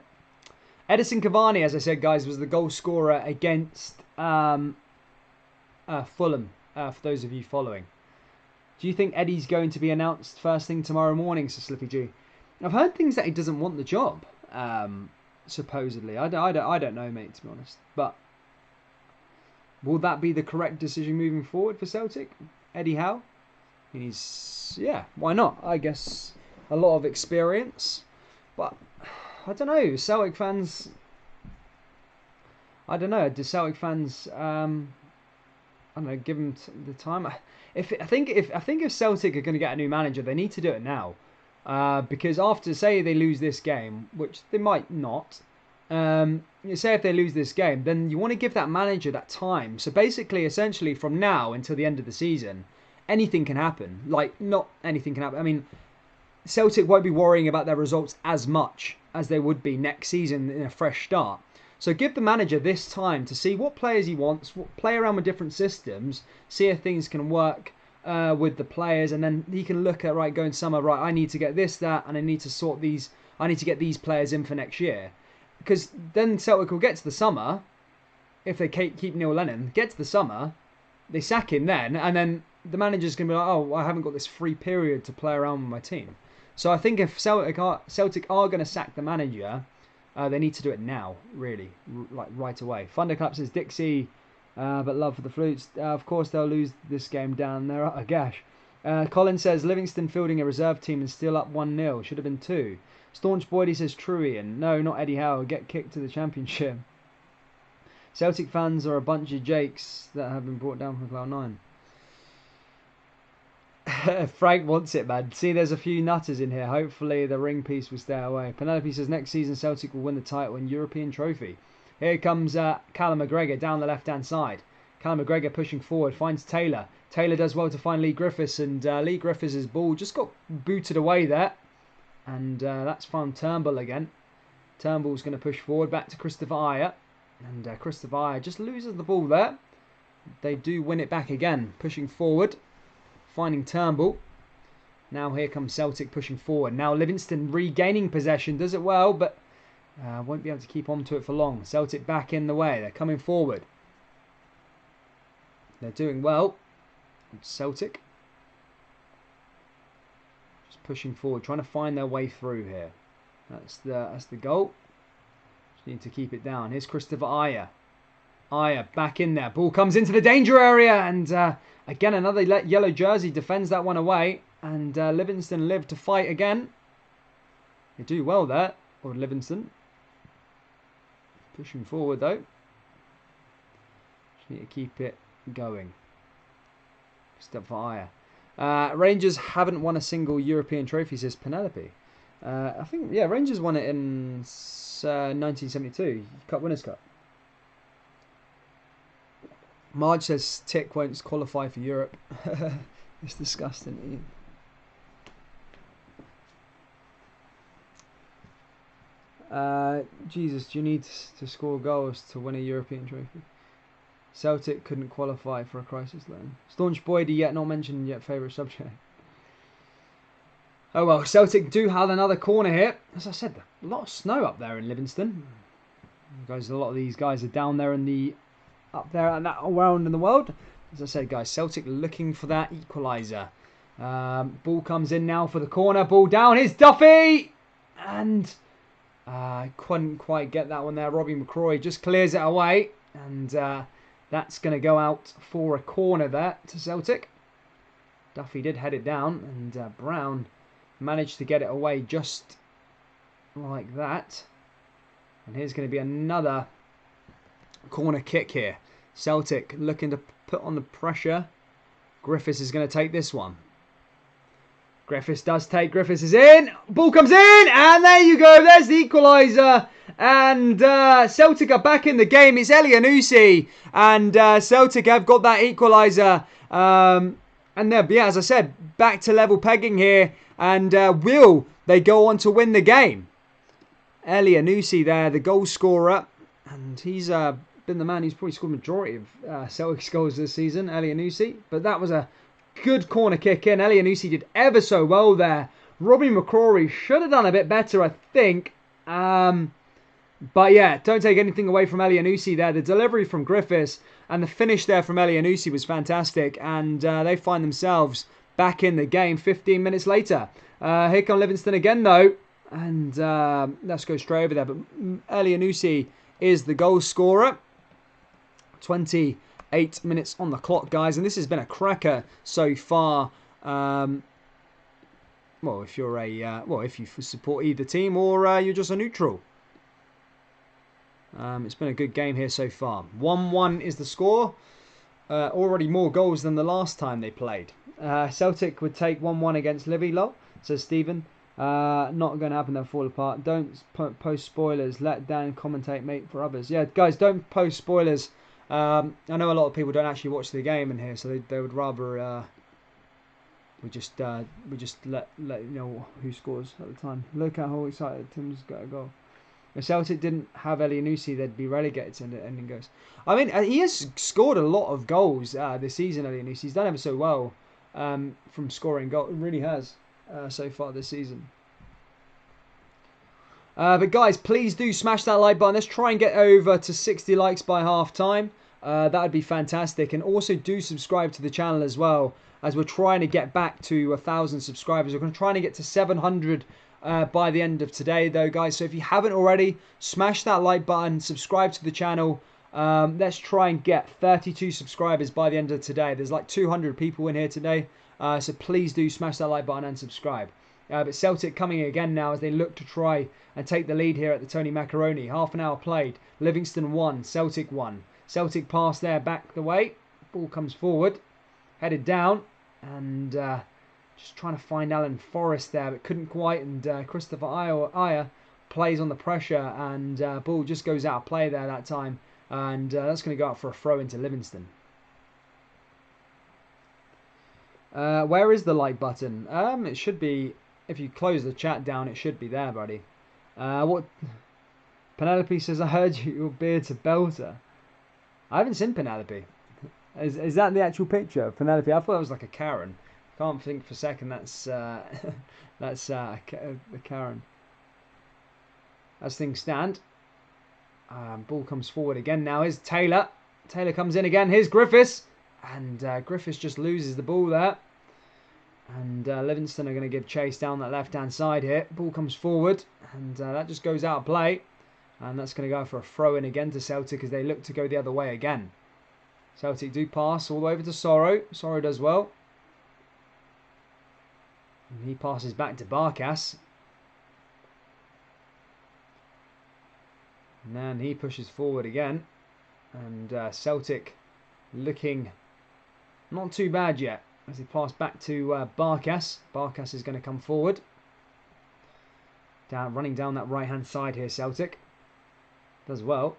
Edison Cavani, as I said, guys, was the goal scorer against Fulham, for those of you following. Do you think Eddie's going to be announced first thing tomorrow morning, says Slippy G? I've heard things that he doesn't want the job, supposedly. I don't know, mate, to be honest. But will that be the correct decision moving forward for Celtic? Eddie Howe? Yeah, why not? I guess a lot of experience. But I don't know, Celtic fans... I don't know, do Celtic fans... I don't know, give them the time. I think if Celtic are going to get a new manager, they need to do it now. Because after, say they lose this game, which they might not, say if they lose this game, then you want to give that manager that time. So basically, essentially, from now until the end of the season, anything can happen. Like, not anything can happen. I mean, Celtic won't be worrying about their results as much as they would be next season in a fresh start. So give the manager this time to see what players he wants, play around with different systems, see if things can work with the players, and then he can look at, right, going summer, right, I need to get this, that, and I need to sort these, I need to get these players in for next year. Because then Celtic will get to the summer, if they keep Neil Lennon, get to the summer, they sack him then, and then the manager's going to be like, oh, I haven't got this free period to play around with my team. So I think if Celtic are going to sack the manager, they need to do it now, really, like right away. Thunderclap says Dixie, but love for the Flutes. Of course, they'll lose this game down there. Oh, gosh. Colin says Livingston fielding a reserve team and still up 1-0. Should have been 2. Staunch Boydie says Truian. No, not Eddie Howe. Get kicked to the championship. Celtic fans are a bunch of jakes that have been brought down from Cloud 9. Frank wants it, man. See, there's a few nutters in here. Hopefully the ring piece will stay away. Penelope says next season Celtic will win the title and European trophy. Here comes Callum McGregor down the left-hand side. Callum McGregor pushing forward, finds Taylor. Taylor does well to find Lee Griffiths, and Lee Griffiths' ball just got booted away there. And that's found Turnbull again. Turnbull's going to push forward back to Christopher Ayer. And Christopher Ayer just loses the ball there. They do win it back again, pushing forward. Finding Turnbull. Now here comes Celtic pushing forward. Now Livingston regaining possession. Does it well, but won't be able to keep on to it for long. Celtic back in the way. They're coming forward. They're doing well. Celtic. Just pushing forward. Trying to find their way through here. That's the goal. Just need to keep it down. Here's Christopher Ayer. Ayer back in there. Ball comes into the danger area. And again, another yellow jersey defends that one away. And Livingston live to fight again. They do well there. Or Livingston. Pushing forward though. Just need to keep it going. Christopher Ayer. Rangers haven't won a single European trophy, says Penelope. I think, yeah, Rangers won it in 1972. Cup Winners' Cup. Marge says Tick won't qualify for Europe. It's disgusting. Jesus, do you need to score goals to win a European trophy? Celtic couldn't qualify for a crisis loan. Staunch Boydie yet not mentioned yet favourite subject. Oh well, Celtic do have another corner here. As I said, a lot of snow up there in Livingston. Guys, a lot of these guys are down there in the up there and that around in the world. As I said, guys, Celtic looking for that equaliser. Ball comes in now for the corner. Ball down. Here's Duffy! And couldn't quite get that one there. Robbie McCroy just clears it away. And that's going to go out for a corner there to Celtic. Duffy did head it down. And Brown managed to get it away just like that. And here's going to be another corner kick here. Celtic looking to put on the pressure. Griffiths is going to take this one. Griffiths does take. Griffiths is in. Ball comes in. And there you go. There's the equaliser. And Celtic are back in the game. It's Elianusi. And Celtic have got that equaliser. And yeah, as I said, back to level pegging here. And will they go on to win the game? Elianusi there, the goal scorer. And he's been the man who's probably scored the majority of Celtic's goals this season, Elianusi. But that was a good corner kick in. Elianusi did ever so well there. Robbie McCrory should have done a bit better, I think. But yeah, don't take anything away from Elianusi there. The delivery from Griffiths and the finish there from Elianusi was fantastic. And they find themselves back in the game 15 minutes later. Here come Livingston again, though. And let's go straight over there. But Elianusi is the goal scorer. 28 minutes on the clock, guys. And this has been a cracker so far. Well, if you're if you support either team or you're just a neutral. It's been a good game here so far. 1-1 is the score. Already more goals than the last time they played. Celtic would take 1-1 against Livy, lol, says Stephen. Not going to happen, they'll fall apart. Don't post spoilers. Let Dan commentate, mate, for others. Yeah, guys, don't post spoilers. I know a lot of people don't actually watch the game in here, so they would rather we just let you know who scores at the time. Look at how excited Tim's got a goal. If Celtic didn't have Elianusi, they'd be relegated to the ending goes. I mean, he has scored a lot of goals this season, Elianusi. He's done ever so well from scoring goals. It really has so far this season. But guys, please do smash that like button. Let's try and get over to 60 likes by half time. That would be fantastic. And also do subscribe to the channel as well, as we're trying to get back to 1,000 subscribers. We're going to try to get to 700 by the end of today, though, guys. So if you haven't already, smash that like button, subscribe to the channel. Let's try and get 32 subscribers by the end of today. There's like 200 people in here today. So please do smash that like button and subscribe. But Celtic coming again now as they look to try and take the lead here at the Tony Macaroni. Half an hour played. Livingston 1, Celtic 1. Celtic pass there, back the way. Ball comes forward. Headed down. And just trying to find Alan Forrest there, but couldn't quite. And Christopher Ayer plays on the pressure. And ball just goes out of play there that time. And that's going to go out for a throw into Livingston. Where is the like button? It should be, if you close the chat down, it should be there, buddy. What? Penelope says, I heard your beard's a belter. I haven't seen Penelope. Is that the actual picture of Penelope? I thought it was like a Karen. Can't think for a second that's a Karen. As things stand. Ball comes forward again now. Here's Taylor. Taylor comes in again. Here's Griffiths. And Griffiths just loses the ball there. And Livingston are going to give chase down that left-hand side here. Ball comes forward. And that just goes out of play. And that's going to go for a throw-in again to Celtic as they look to go the other way again. Celtic do pass all the way over to Sorrow. Sorrow does well. And he passes back to Barkas. And then he pushes forward again. And Celtic looking not too bad yet. As he pass back to Barkas. Barkas is going to come forward. Running down that right-hand side here, Celtic. Does well.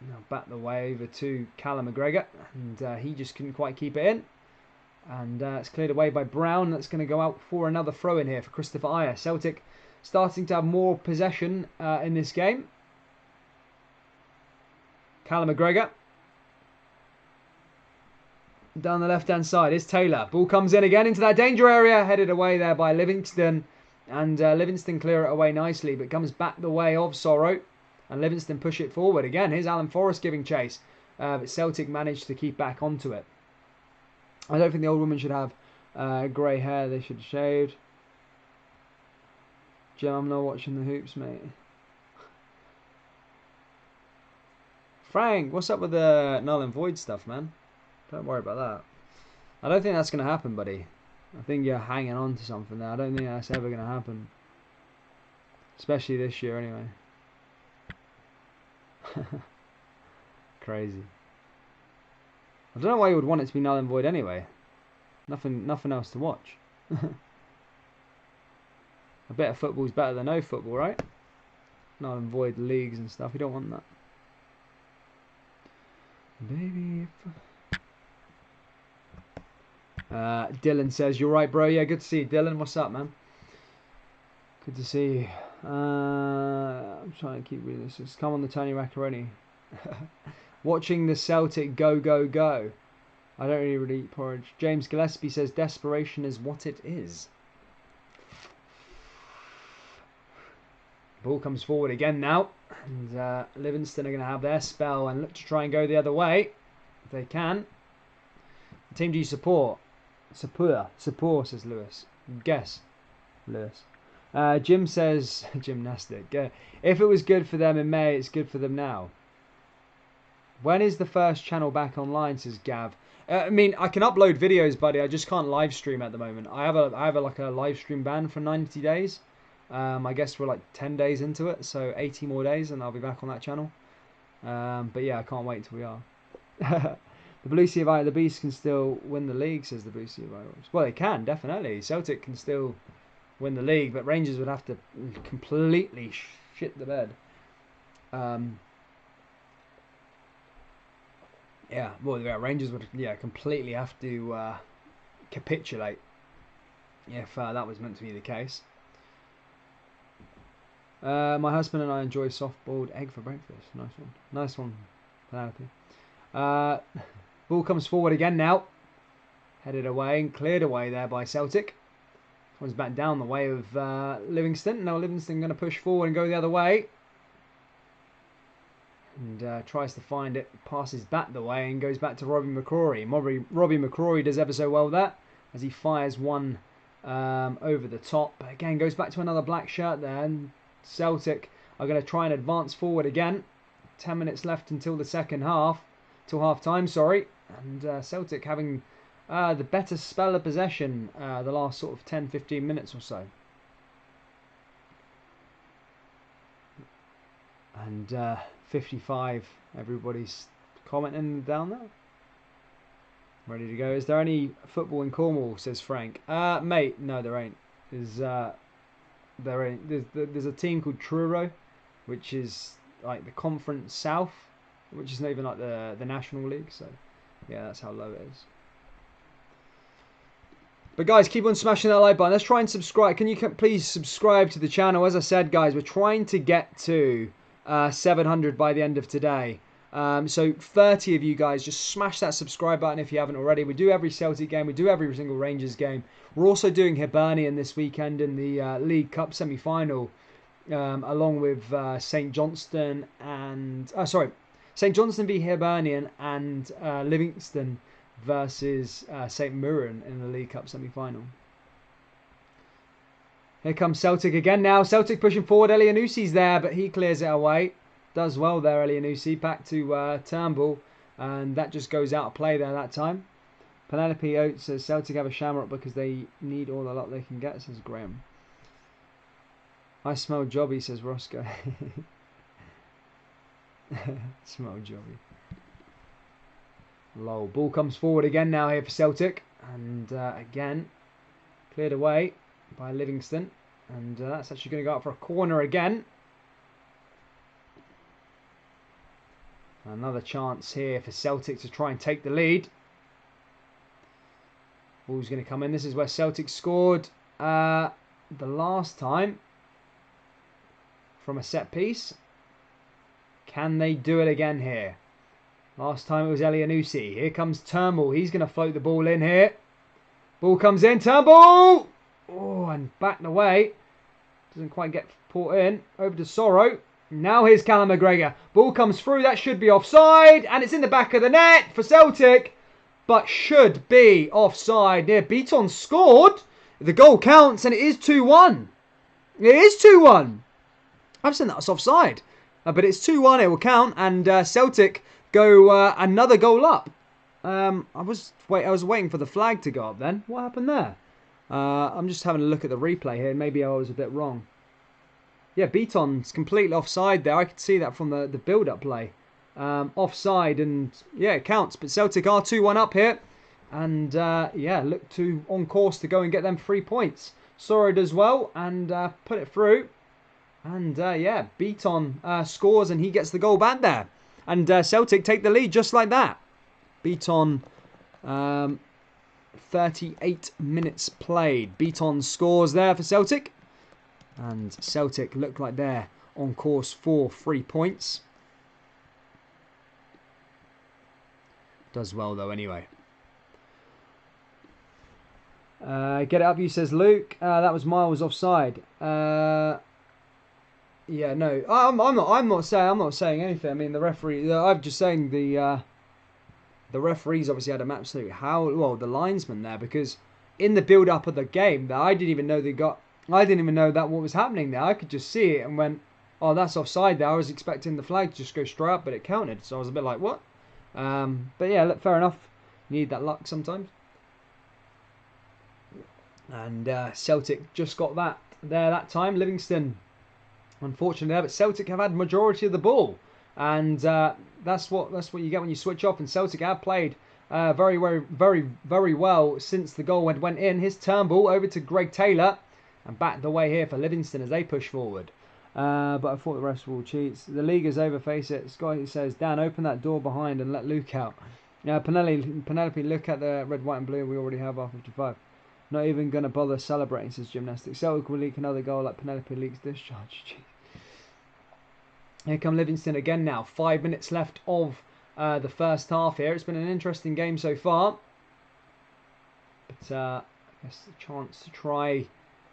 Now back the way over to Callum McGregor. And he just couldn't quite keep it in. And it's cleared away by Brown. That's going to go out for another throw in here for Christopher Ayer. Celtic starting to have more possession in this game. Callum McGregor. Down the left-hand side is Taylor. Ball comes in again into that danger area. Headed away there by Livingston. And Livingston clear it away nicely. But comes back the way of Sorrow. And Livingston push it forward. Again, here's Alan Forrest giving chase. But Celtic managed to keep back onto it. I don't think the old woman should have grey hair. They should have shaved. Jim, I'm not watching the hoops, mate. Frank, what's up with the null and void stuff, man? Don't worry about that. I don't think that's going to happen, buddy. I think you're hanging on to something there. I don't think that's ever going to happen. Especially this year, anyway. Crazy. I don't know why you would want it to be null and void anyway. Nothing else to watch. A bit of football's better than no football, right? Not avoid leagues and stuff. You don't want that. Baby. Dylan says, you're right, bro. Yeah, good to see you, Dylan. What's up, man? Good to see you. I'm trying to keep reading this. Just come on the Tony Macaroni. Watching the Celtic go, go, go. I don't really eat porridge. James Gillespie says, desperation is what it is. Ball comes forward again now. And Livingston are going to have their spell and look to try and go the other way. If they can. The team do you support? Support, says Lewis. Guess, Lewis. Jim says, gymnastic. If it was good for them in May, it's good for them now. When is the first channel back online, says Gav. I mean, I can upload videos, buddy. I just can't live stream at the moment. I have like a live stream ban for 90 days. I guess we're like 10 days into it, so 80 more days and I'll be back on that channel. But yeah, I can't wait till we are. The Blue Sea of the Beast can still win the league, says the Blue Sea of Irish. Well, they can, definitely. Celtic can still win the league, but Rangers would have to completely shit the bed. Yeah, well, yeah, Rangers would completely have to capitulate if that was meant to be the case. My husband and I enjoy soft-boiled egg for breakfast. Nice one, Penelope. Ball comes forward again now. Headed away and cleared away there by Celtic. Comes back down the way of Livingston. Now Livingston going to push forward and go the other way. And tries to find it. Passes back the way and goes back to Robbie McCrory. Robbie McCrory does ever so well there. As he fires one over the top. But again, goes back to another black shirt there. And Celtic are going to try and advance forward again. 10 minutes left until the second half. Till half time, sorry. And Celtic having the better spell of possession the last sort of 10-15 minutes or so. And 55, everybody's commenting down there. Ready to go. Is there any football in Cornwall, says Frank. Mate, no there ain't. There's a team called Truro, which is like the Conference South, which is not even like the National League, so yeah, that's how low it is. But guys, keep on smashing that like button. Let's try and subscribe. Can you please subscribe to the channel? As I said, guys, we're trying to get to 700 by the end of today. So 30 of you guys, just smash that subscribe button if you haven't already. We do every Celtic game. We do every single Rangers game. We're also doing Hibernian this weekend in the League Cup semi-final, along with St Johnstone and... St Johnstone v Hibernian and Livingston versus St Mirren in the League Cup semi-final. Here comes Celtic again now. Celtic pushing forward. Elianusi's there, but he clears it away. Does well there, Elianusi. Back to Turnbull. And that just goes out of play there that time. Penelope Oates says Celtic have a shamrock because they need all the luck they can get, says Graham. I smell jobby, says Roscoe. Smell jobby. Lol. Ball comes forward again now here for Celtic. And again, cleared away by Livingston. And that's actually going to go up for a corner again. Another chance here for Celtic to try and take the lead. Ball's going to come in. This is where Celtic scored the last time from a set piece. Can they do it again here? Last time it was Elianusi. Here comes Turnbull. He's going to float the ball in here. Ball comes in. Turnbull! Oh, and backed away. Doesn't quite get put in. Over to Sorrow. Now here's Callum McGregor. Ball comes through. That should be offside. And it's in the back of the net for Celtic. But should be offside. Near Beaton scored. The goal counts and it is 2-1. It is 2-1. I've seen that's offside. But it's 2-1. It will count. And Celtic go another goal up. I was waiting for the flag to go up then. What happened there? I'm just having a look at the replay here. Maybe I was a bit wrong. Yeah, Beaton's completely offside there. I could see that from the build-up play. Offside, and yeah, it counts. But Celtic are 2-1 up here. And yeah, look on course to go and get them 3 points. Sorrow does well and put it through. And yeah, Beaton scores and he gets the goal back there. And Celtic take the lead just like that. Beaton, 38 minutes played. Beaton scores there for Celtic. And Celtic look like they're on course for 3 points. Does well though anyway. Get it up, you, says Luke. That was Miles offside. Yeah, no, I'm not saying anything. I mean, the referee. I'm just saying the referees obviously had an absolute howl. Well, the linesman there, because in the build up of the game, that I didn't even know I didn't even know that what was happening there. I could just see it and went, oh, that's offside there. I was expecting the flag to just go straight up, but it counted. So I was a bit like, what? But yeah, look, fair enough. You need that luck sometimes. And Celtic just got that there that time. Livingston, unfortunately, there, but Celtic have had majority of the ball, and that's what you get when you switch off. And Celtic have played very well since the goal went in. His Turnbull over to Greg Taylor, and back the way here for Livingston as they push forward. But I thought the rest were all cheats. The league is over. Face it. Scotty says, Dan, open that door behind and let Luke out. Penelope, look at the red, white, and blue we already have after 55. Not even going to bother celebrating, says Gymnastics. Celtic will leak another goal like Penelope leaks discharge. Jeez. Here come Livingston again now. 5 minutes left of the first half here. It's been an interesting game so far. But I guess a chance to try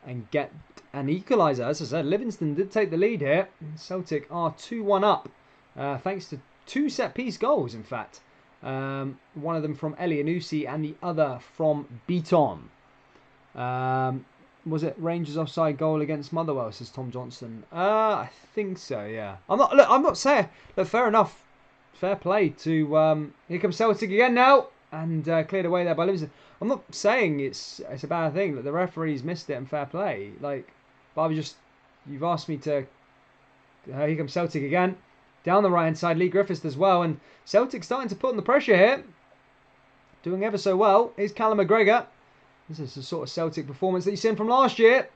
and get an equaliser. As I said, Livingston did take the lead here. Celtic are 2-1 up. Thanks to 2 set-piece goals, in fact. One of them from Elianusi and the other from Beaton. Was it Rangers offside goal against Motherwell, says Tom Johnson? I think so, yeah. I'm not saying. Look, fair enough. Fair play to here comes Celtic again now, and cleared away there by Livingston. I'm not saying it's a bad thing that the referees missed it and fair play. Like, but I was just, you've asked me to. Here comes Celtic again, down the right hand side. Lee Griffiths as well, and Celtic starting to put on the pressure here, doing ever so well. Here's Callum McGregor. This is the sort of Celtic performance that you've seen from last year.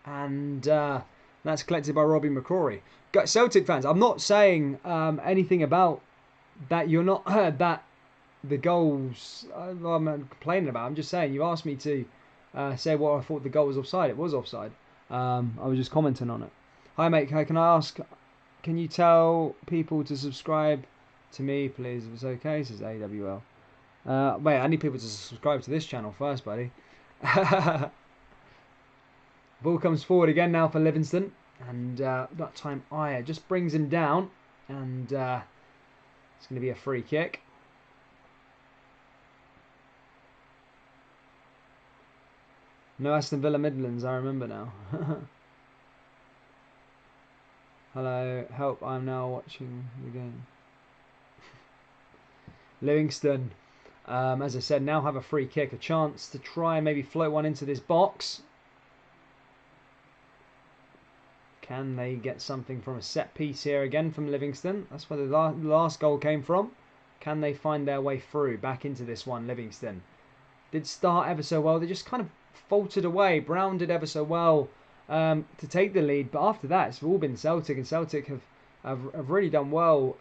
And that's collected by Robbie McCrory. Celtic fans, I'm not saying anything about that you're not that the goals I'm complaining about. I'm just saying, you asked me to say what I thought the goal was offside. It was offside. I was just commenting on it. Hi mate, can I ask, can you tell people to subscribe to me please if it's okay, says AWL. Wait, I need people to subscribe to this channel first, buddy. Ball comes forward again now for Livingston, and that time Aya just brings him down, and it's going to be a free kick. No Aston Villa Midlands, I remember now. Hello, help, I'm now watching the game. Livingston, as I said, now have a free kick, a chance to try and maybe float one into this box. Can they get something from a set piece here again from Livingston? That's where the last goal came from. Can they find their way through back into this one? Livingston did start ever so well. They just kind of faltered away. Brown did ever so well to take the lead, but after that it's all been Celtic, and Celtic have really done well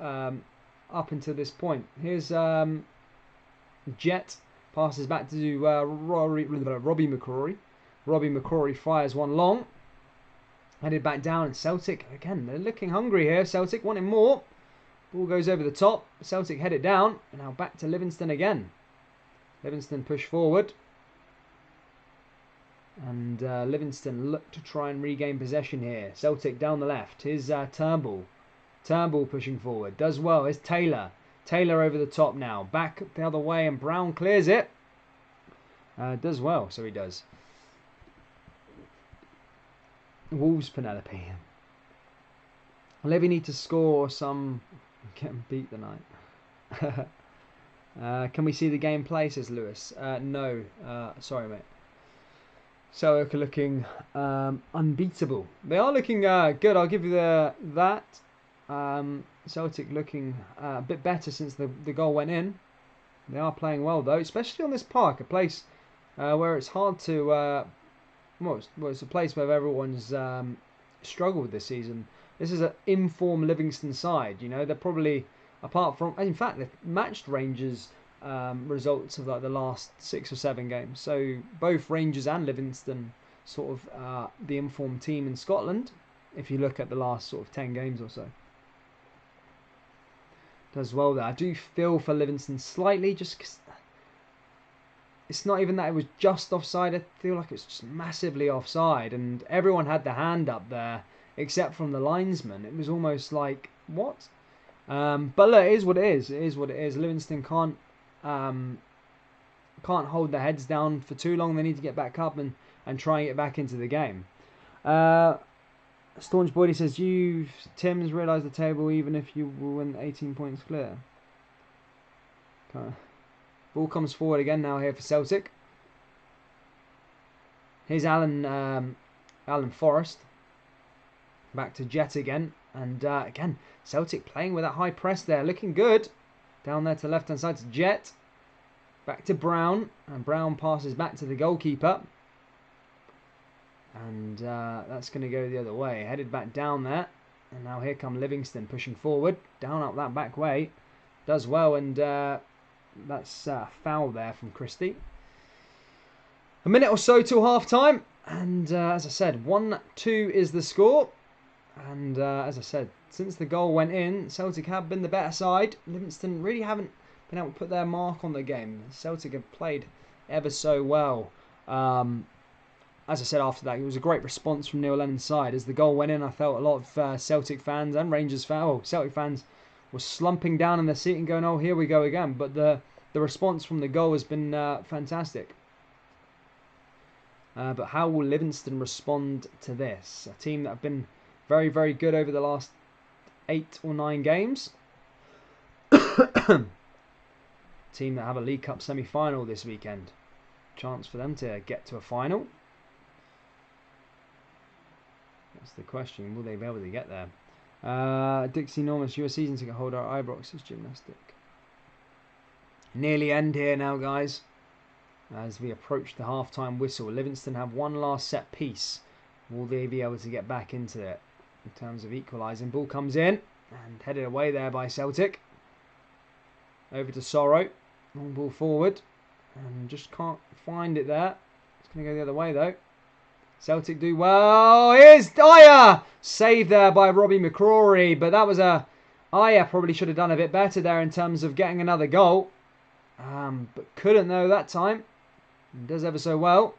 up until this point. Here's Jet passes back to Robbie McCrory. Robbie McCrory fires one long, headed back down, and Celtic again, they're looking hungry here. Celtic wanting more. Ball goes over the top. Celtic head it down, and now back to Livingston again. Livingston push forward, and Livingston look to try and regain possession here. Celtic down the left. Here's Turnbull. Turnbull pushing forward, does well. Here's Taylor. Taylor over the top now, back the other way, and Brown clears it. Does well, so he does. Wolves Penelope. Levy need to score some. Getting beat tonight. Can we see the gameplay, says Lewis? No, sorry mate. Celtic are looking unbeatable. They are looking good, I'll give you that. Celtic looking a bit better since the goal went in. They are playing well though, especially on this park, a place where it's hard to. Well, it's a place where everyone's struggled this season. This is an informed Livingston side. You know, they're probably, apart from, in fact, they've matched Rangers' results of like the last 6 or 7 games. So both Rangers and Livingston sort of the informed team in Scotland. If you look at the last sort of 10 games or so. Does well there. I do feel for Livingston slightly, just because it's not even that it was just offside. I feel like it's just massively offside, and everyone had their hand up there except from the linesman. It was almost like, what? But look, it is what it is. It is what it is. Livingston can't hold their heads down for too long. They need to get back up and try and get back into the game. Staunch Boydie says, Tim's realised the table even if you will win 18 points clear. Okay. Ball comes forward again now here for Celtic. Here's Alan Forrest. Back to Jet again. And again, Celtic playing with that high press there. Looking good. Down there to the left-hand side to Jet. Back to Brown. And Brown passes back to the goalkeeper. And that's going to go the other way. Headed back down there. And now here come Livingston pushing forward. Down up that back way. Does well. And that's a foul there from Christie. A minute or so till half-time. And as I said, 1-2 is the score. And as I said, since the goal went in, Celtic have been the better side. Livingston really haven't been able to put their mark on the game. Celtic have played ever so well. As I said after that, it was a great response from Neil Lennon's side. As the goal went in, I felt a lot of Celtic fans and Rangers fans, Celtic fans were slumping down in their seat and going, oh, here we go again. But the response from the goal has been fantastic. But how will Livingston respond to this? A team that have been very, very good over the last 8 or 9 games. Team that have a League Cup semi-final this weekend. Chance for them to get to a final. That's the question. Will they be able to get there? Dixie Normus, you're a season ticket holder at Ibrox. Is gymnastic. Nearly end here now, guys. As we approach the half-time whistle. Livingston have one last set piece. Will they be able to get back into it in terms of equalising? Ball comes in and headed away there by Celtic. Over to Sorrow. Long ball forward. And just can't find it there. It's going to go the other way though. Celtic do well. Here's Dyer! Saved there by Robbie McCrory. But that was Dyer probably should have done a bit better there in terms of getting another goal. But couldn't though that time. Does ever so well.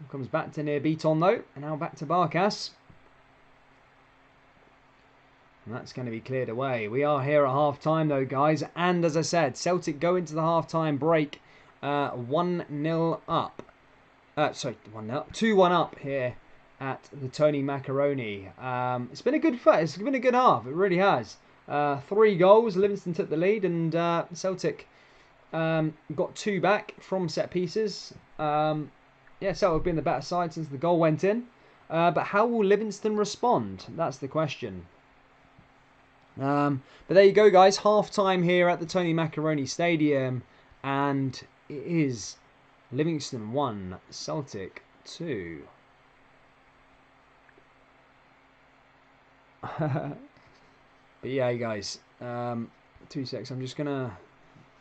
Comes back to near Beaton though. And now back to Barkas. And that's going to be cleared away. We are here at half-time though, guys. And as I said, Celtic go into the half-time break 1-0 up. Sorry, 1-0 up. 2-1 up here at the Tony Macaroni. It's been a good fight. It's been a good half. It really has. 3 goals. Livingston took the lead. And Celtic got 2 back from set pieces. Yeah, Celtic have been the better side since the goal went in. But how will Livingston respond? That's the question. But there you go, guys. Half-time here at the Tony Macaroni Stadium. And it is Livingston 1, Celtic 2. But yeah, guys. 2 secs. I'm just going to...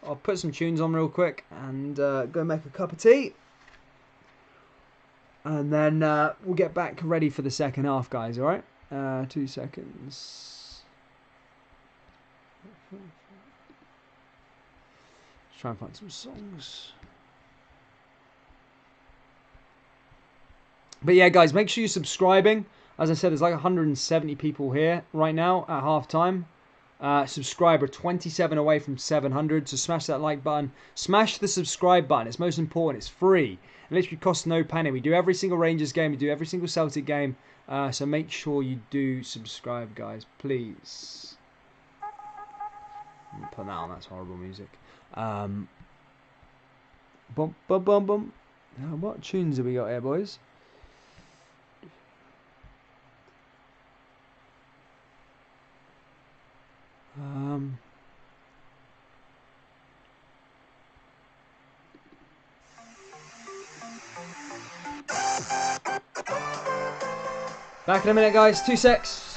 I'll put some tunes on real quick and go make a cup of tea. And then we'll get back ready for the second half, guys, alright? 2 seconds. Let's try and find some songs. But yeah, guys, make sure you're subscribing. As I said, there's like 170 people here right now at half-time. Subscriber 27 away from 700, so smash that like button, smash the subscribe button. It's most important. It's free. It literally costs no penny. We do every single Rangers game, we do every single Celtic game, so make sure you do subscribe, guys, please. Put that on. That's horrible music. Bum bum bum bum. Now, what tunes have we got here, boys? Back in a minute, guys. 2 secs.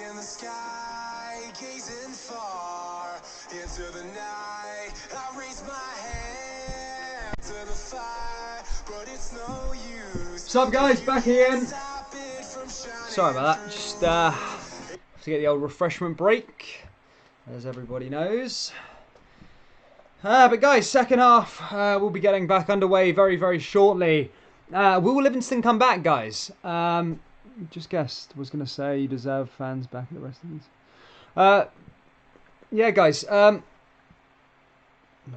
in the sky, gazing far into the night. I raise my hand to the fire, but it's no use. What's up, guys? Back again. Sorry about that. Just have to get the old refreshment break, as everybody knows. But guys, second half, we'll be getting back underway very, very shortly. Will Livingston come back, guys? Just guessed. Was going to say you deserve fans back at the rest of these. Yeah, guys. Not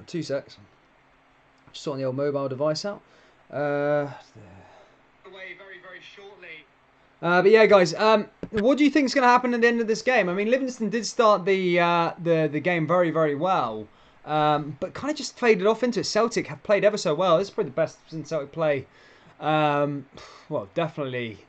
2 secs. Just sorting the old mobile device out. Away very, very shortly. But yeah, guys. What do you think is going to happen at the end of this game? I mean, Livingston did start the game very, very well. But kind of just faded off into it. Celtic have played ever so well. This is probably the best since Celtic play. Well, definitely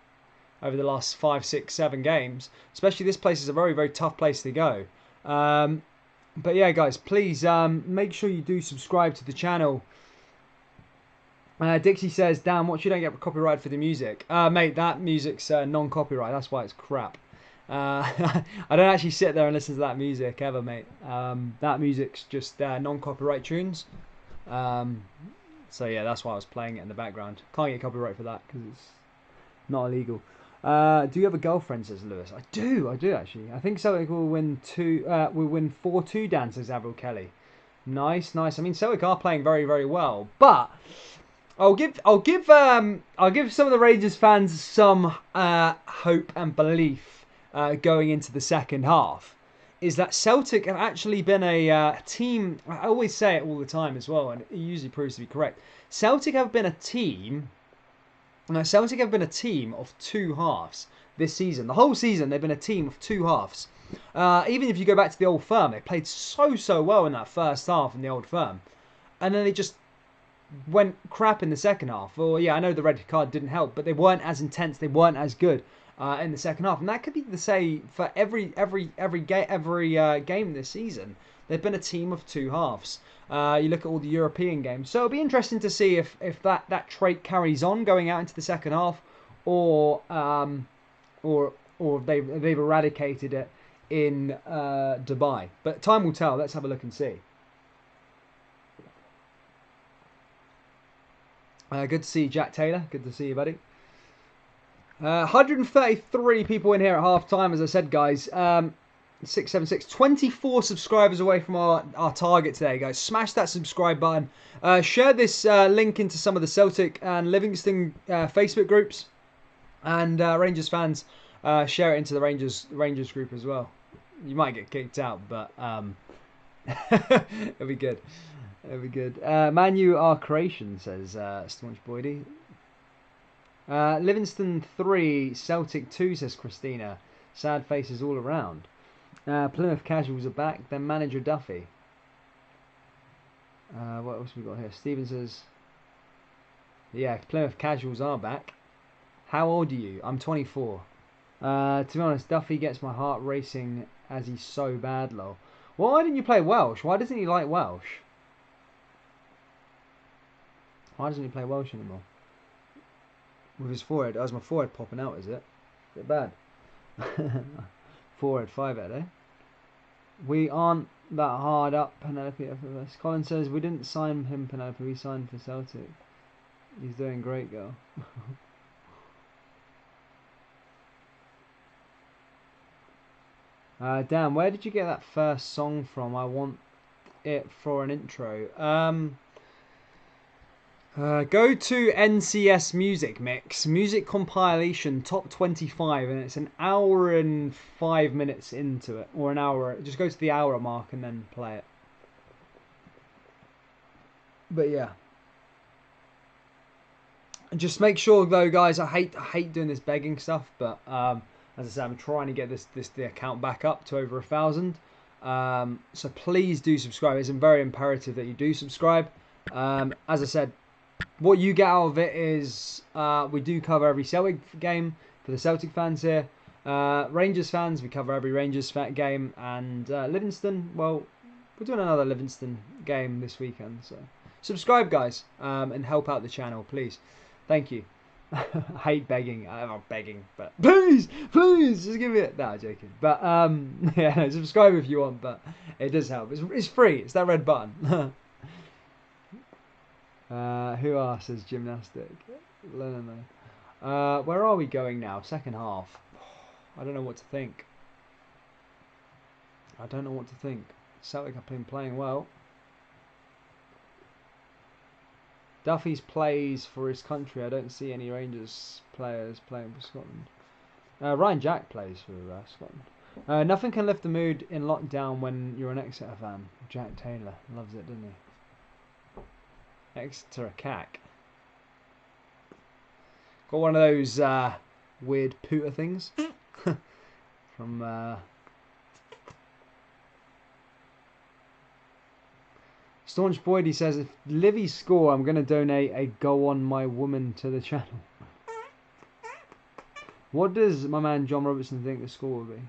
over the last 5, 6, 7 games. Especially this place is a very, very tough place to go. But yeah, guys, please make sure you do subscribe to the channel. Dixie says, damn, watch you don't get copyright for the music. Mate, that music's non-copyright. That's why it's crap. I don't actually sit there and listen to that music ever, mate. That music's just non-copyright tunes. So yeah, that's why I was playing it in the background. Can't get copyright for that because it's not illegal. Do you have a girlfriend, says Lewis? I do actually. I think Celtic will win 4-2, Dan, says Avril Kelly. Nice. I mean, Celtic are playing very, very well, but I'll give some of the Rangers fans some hope and belief going into the second half. Is that Celtic have actually been a team. I always say it all the time as well, and it usually proves to be correct. Celtic have been a team. Now, Celtic have been a team of 2 halves this season. The whole season, they've been a team of 2 halves. Even if you go back to the Old Firm, they played so well in that first half in the Old Firm, and then they just went crap in the second half. Well, yeah, I know the red card didn't help, but they weren't as intense. They weren't as good in the second half, and that could be the same for every game this season. They've been a team of 2 halves. You look at all the European games, so it'll be interesting to see if that trait carries on going out into the second half, or they've eradicated it in Dubai. But time will tell. Let's have a look and see. Good to see you, Jack Taylor. Good to see you, buddy. 133 people in here at half time, as I said, guys. 676, 24 subscribers away from our target today, guys. Smash that subscribe button. Share this link into some of the Celtic and Livingston Facebook groups, and Rangers fans, share it into the Rangers group as well. You might get kicked out, but it'll be good. It'll be good. Manu our creation, says Staunch Boydie. Livingston 3, Celtic 2, says Christina. Sad faces all around. Plymouth Casuals are back. Then manager Duffy. What else we got here? Steven says, yeah, Plymouth Casuals are back. How old are you? I'm 24. To be honest, Duffy gets my heart racing as he's so bad, lol. Why didn't you play Welsh? Why doesn't he like Welsh? Why doesn't he play Welsh anymore? With his forehead. Oh, is my forehead popping out, is it? Is it bad? Forehead 5-head, eh? We aren't that hard up, Penelope FFS. Colin says, we didn't sign him, Penelope. We signed for Celtic. He's doing great, girl. Dan, where did you get that first song from? I want it for an intro. Go to NCS Music Mix, Music Compilation Top 25, and it's an hour and 5 minutes into it, or an hour. Just go to the hour mark and then play it. But yeah, and just make sure though, guys. I hate doing this begging stuff, but as I said, I'm trying to get the account back up to over 1,000. So please do subscribe. It's very imperative that you do subscribe. As I said, what you get out of it is we do cover every Celtic game for the Celtic fans here. Rangers fans, we cover every Rangers game. And Livingston, well, we're doing another Livingston game this weekend. So subscribe, guys, and help out the channel, please. Thank you. I hate begging. I'm not begging, but please, just give me it. No, I'm joking. But yeah, no, subscribe if you want, but it does help. It's free. It's that red button. Who else is gymnastic? Where are we going now? Second half. I don't know what to think. Celtic have been playing well. Duffy's plays for his country. I don't see any Rangers players playing for Scotland. Ryan Jack plays for Scotland. Nothing can lift the mood in lockdown when you're an Exeter fan. Jack Taylor loves it, doesn't he? Exeter a cack. Got one of those weird pooter things from Staunch Boyd. He says, if Livy score, I'm going to donate a Go On My Woman to the channel. What does my man John Robertson think the score will be?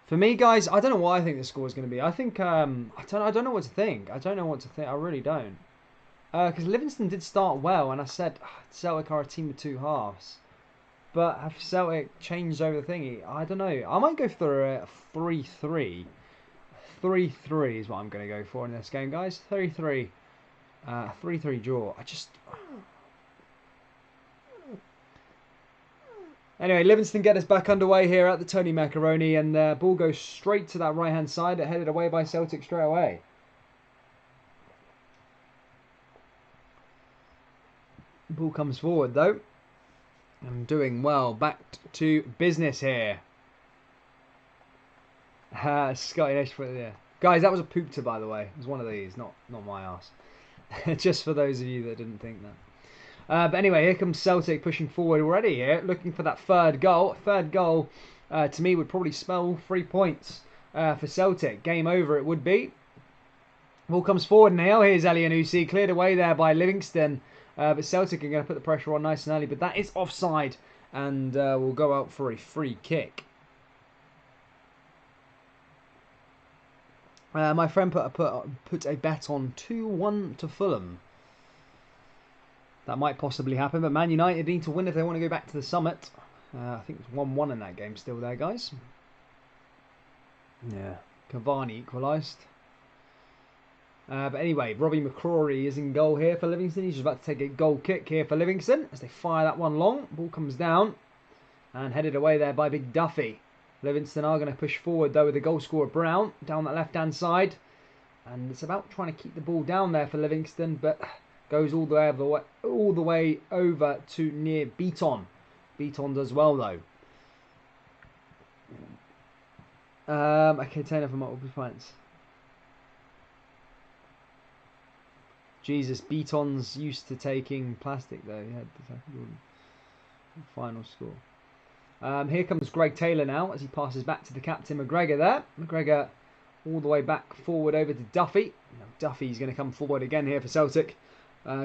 For me, guys, I don't know what I think the score is going to be. I think I don't know what to think. I really don't. Because Livingston did start well, and I said Celtic are a team of two halves. But have Celtic changed over the thingy? I don't know. I might go for a 3-3. 3-3 is what I'm going to go for in this game, guys. 3-3. 3-3 draw. Anyway, Livingston get us back underway here at the Tony Macaroni, and the ball goes straight to that right-hand side, headed away by Celtic straight away. Ball comes forward, though. I'm doing well. Back to business here. Scotty Ashford, yeah. Guys, that was a poopter, by the way. It was one of these, not my ass. Just for those of you that didn't think that. But anyway, here comes Celtic pushing forward already here, looking for that third goal. Third goal, to me, would probably spell 3 points for Celtic. Game over it would be. Ball comes forward now. Here's Elianusi, cleared away there by Livingston. But Celtic are going to put the pressure on nice and early. But that is offside, and will go out for a free kick. My friend put a bet on 2-1 to Fulham. That might possibly happen, but Man United need to win if they want to go back to the summit. I think it's 1-1 in that game still there, guys. Yeah, Cavani equalised. But anyway, Robbie McCrory is in goal here for Livingston. He's just about to take a goal kick here for Livingston as they fire that one long. Ball comes down and headed away there by Big Duffy. Livingston are going to push forward though with the goal scorer Brown down that left-hand side. And it's about trying to keep the ball down there for Livingston, but goes all the way over to near Beaton. Beaton does well though. Okay, turn over multiple points. Jesus, Beaton's used to taking plastic though. He had the final score. Here comes Greg Taylor now as he passes back to the captain McGregor there. McGregor all the way back forward over to Duffy. Now Duffy's going to come forward again here for Celtic.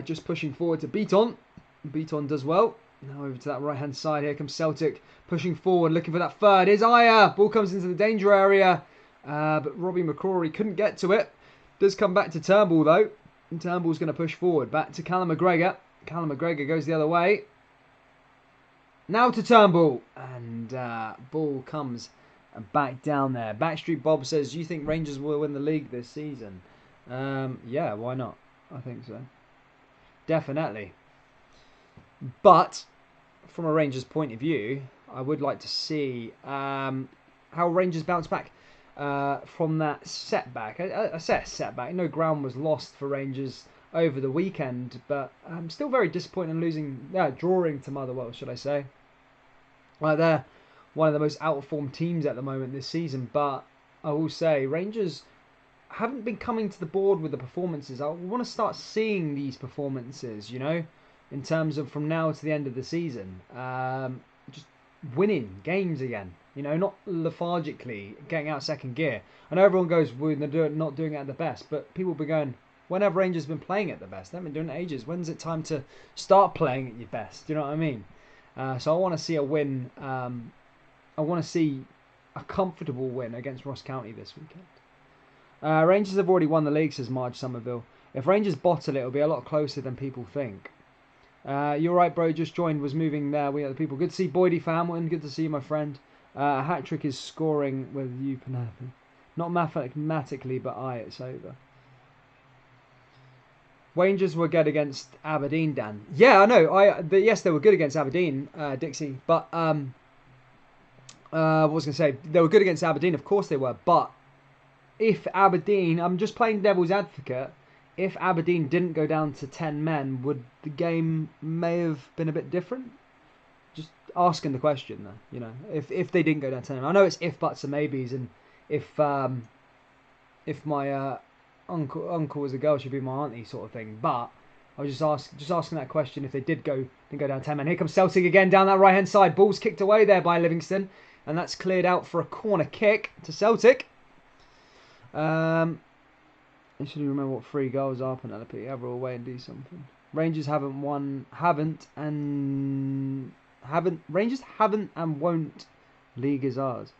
Just pushing forward to Beaton. Beaton does well. Now over to that right hand side. Here comes Celtic pushing forward, looking for that third. Here's Aya. Ball comes into the danger area. But Robbie McCrory couldn't get to it. Does come back to Turnbull though. And Turnbull's going to push forward. Back to Callum McGregor. Callum McGregor goes the other way. Now to Turnbull. And ball comes back down there. Backstreet Bob says, do you think Rangers will win the league this season? Yeah, why not? I think so. Definitely. But from a Rangers point of view, I would like to see how Rangers bounce back from that setback. I say a setback. No ground was lost for Rangers over the weekend, but still very disappointed in drawing to Motherwell, should I say. They're one of the most out-of-form teams at the moment this season, but I will say Rangers haven't been coming to the board with the performances. I want to start seeing these performances, you know, in terms of from now to the end of the season. Just winning games again, you know, not lethargically getting out second gear. I know everyone goes, we're not doing it at the best, but people will be going, when have Rangers been playing at the best? They haven't been doing it ages. When's it time to start playing at your best? Do you know what I mean? So I want to see a win. I want to see a comfortable win against Ross County this weekend. Rangers have already won the league, says Marge Somerville. If Rangers bottle it, it'll be a lot closer than people think. You're right, bro. Just joined. Was moving there. We other people. Good to see Boydie for Hamilton. Good to see you, my friend. A hat trick is scoring with you, Penelope. Not mathematically, but it's over. Rangers were good against Aberdeen, Dan. Yeah, I know. Yes, they were good against Aberdeen, Dixie. But what was I going to say? They were good against Aberdeen. Of course they were. But if Aberdeen, I'm just playing devil's advocate. If Aberdeen didn't go down to 10 men, would the game may have been a bit different? Just asking the question, though. You know, if they didn't go down to 10 men, I know it's if, buts, and maybes, and if my uncle was a girl, she'd be my auntie, sort of thing. But I was just asking that question if they didn't go down 10 men. Here comes Celtic again down that right hand side. Ball's kicked away there by Livingston, and that's cleared out for a corner kick to Celtic. Actually, remember what 3 goals are, Penelope. Have a away and do something. Rangers haven't and won't. League is ours.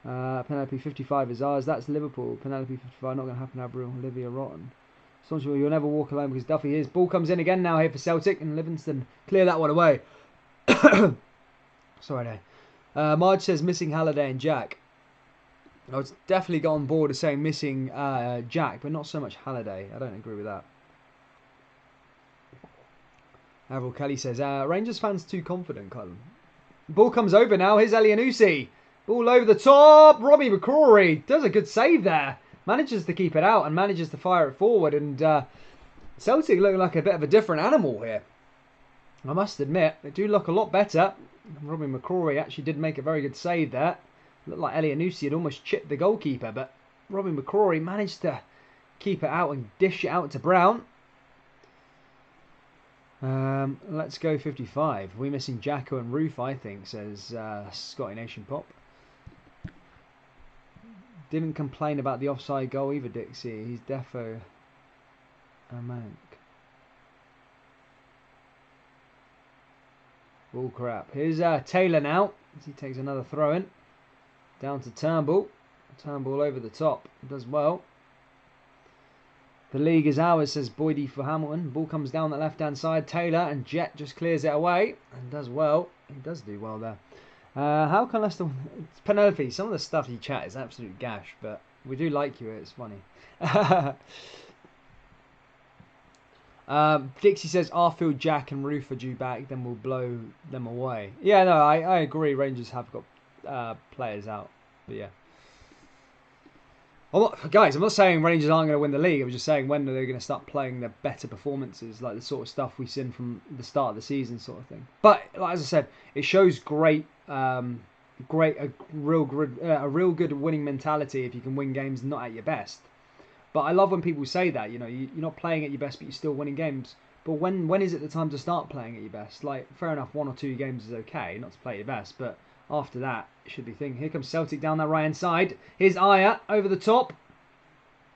Penelope 55 is ours. That's Liverpool. Penelope 55 not going to happen. Avril Olivia Rotten. Staunchly, you'll never walk alone because Duffy is. Ball comes in again now here for Celtic, and Livingston clear that one away. Sorry, no. Marge says missing Halliday and Jack. I would definitely get on board as saying missing Jack, but not so much Halliday. I don't agree with that. Avril Kelly says, Rangers fans too confident, Colin. Ball comes over now. Here's Elianusi. Ball over the top. Robbie McCrory does a good save there. Manages to keep it out and manages to fire it forward. And Celtic look like a bit of a different animal here. I must admit, they do look a lot better. Robbie McCrory actually did make a very good save there. Looked like Elianusi had almost chipped the goalkeeper, but Robbie McCrory managed to keep it out and dish it out to Brown. Let's go 55. We're missing Jacko and Roof, I think, says Scotty Nation Pop. Didn't complain about the offside goal either, Dixie. He's defo a mank. Oh crap. Here's Taylor now as he takes another throw in. Down to Turnbull. Turnbull over the top. Does well. The league is ours, says Boydie for Hamilton. Ball comes down the left-hand side. Taylor and Jet just clears it away. And does well. He does do well there. How can Leicester... Penelope, some of the stuff you chat is absolute gash, but we do like you. It's funny. Dixie says Arfield, Jack and Roof are due back. Then we'll blow them away. Yeah, no, I agree. Rangers have got players out, but yeah. Guys, I'm not saying Rangers aren't going to win the league. I'm just saying when are they going to start playing their better performances, like the sort of stuff we've seen from the start of the season, sort of thing. But like, as I said, it shows a real good winning mentality if you can win games not at your best. But I love when people say that, you know, you're not playing at your best, but you're still winning games. But when is it the time to start playing at your best? Like, fair enough, 1 or 2 games is okay, not to play at your best, but after that, it should be thinking. Here comes Celtic down that right-hand side. Here's Aya over the top.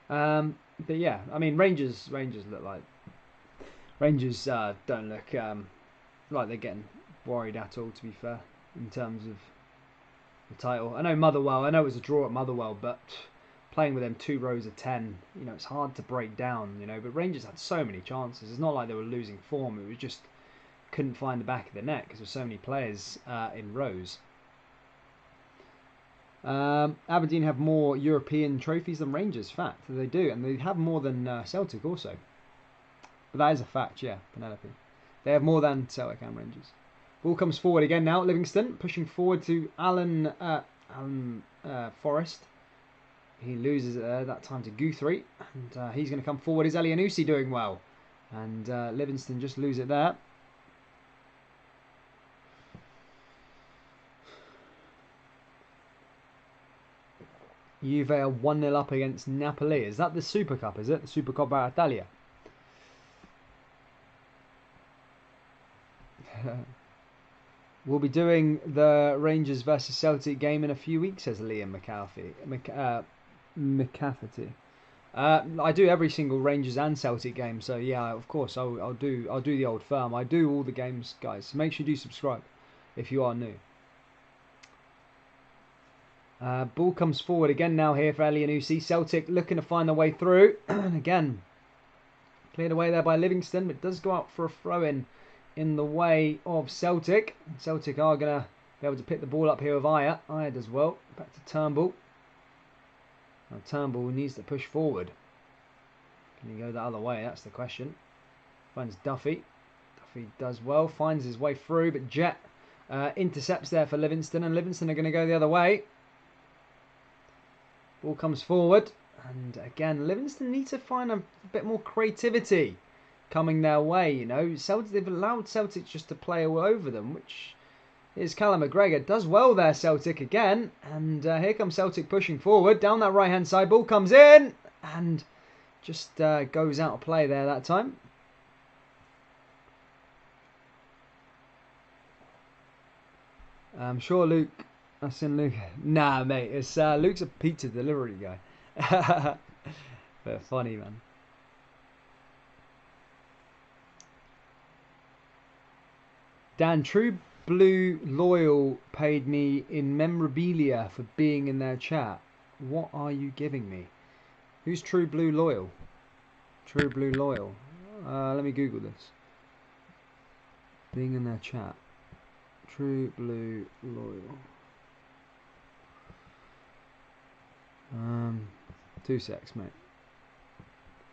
But yeah, I mean, Rangers look like... Rangers don't look like they're getting worried at all, to be fair, in terms of the title. I know Motherwell, I know it was a draw at Motherwell, but playing with them 2 rows of 10, you know, it's hard to break down, you know. But Rangers had so many chances. It's not like they were losing form. It was just couldn't find the back of the net because there were so many players in rows. Aberdeen have more European trophies than Rangers, fact. They do, and they have more than Celtic also. But that is a fact, yeah, Penelope. They have more than Celtic and Rangers. Ball comes forward again now, Livingston, pushing forward to Alan Forrest. He loses it there, that time to Guthrie, and he's going to come forward. Is Elianusi doing well? And Livingston just lose it there. Juve are 1-0 up against Napoli. Is that the Super Cup, is it? The Super Coppa Italia. We'll be doing the Rangers versus Celtic game in a few weeks, says Liam McCafferty. I do every single Rangers and Celtic game, so yeah, of course I'll do the old firm. I do all the games, guys. So make sure you do subscribe if you are new. Ball comes forward again now here for Elianusi. Celtic looking to find their way through. And again, cleared away there by Livingston. It does go out for a throw-in in the way of Celtic. Celtic are going to be able to pick the ball up here with Aya. Aya does well. Back to Turnbull. Now Turnbull needs to push forward. Can he go the other way? That's the question. Finds Duffy. Duffy does well. Finds his way through, but Jet intercepts there for Livingston, and Livingston are going to go the other way. Ball comes forward, and again, Livingston need to find a bit more creativity coming their way. You know, Celtic, they've allowed Celtic just to play all over them, which is Callum McGregor. Does well there, Celtic again, and here comes Celtic pushing forward down that right-hand side. Ball comes in, and just goes out of play there that time. I'm sure Luke. That's in Luke. Nah, mate. It's Luke's a pizza delivery guy. But funny, man. Dan, True Blue Loyal paid me in memorabilia for being in their chat. What are you giving me? Who's True Blue Loyal? True Blue Loyal. Let me Google this. Being in their chat. True Blue Loyal. 2 secs, mate.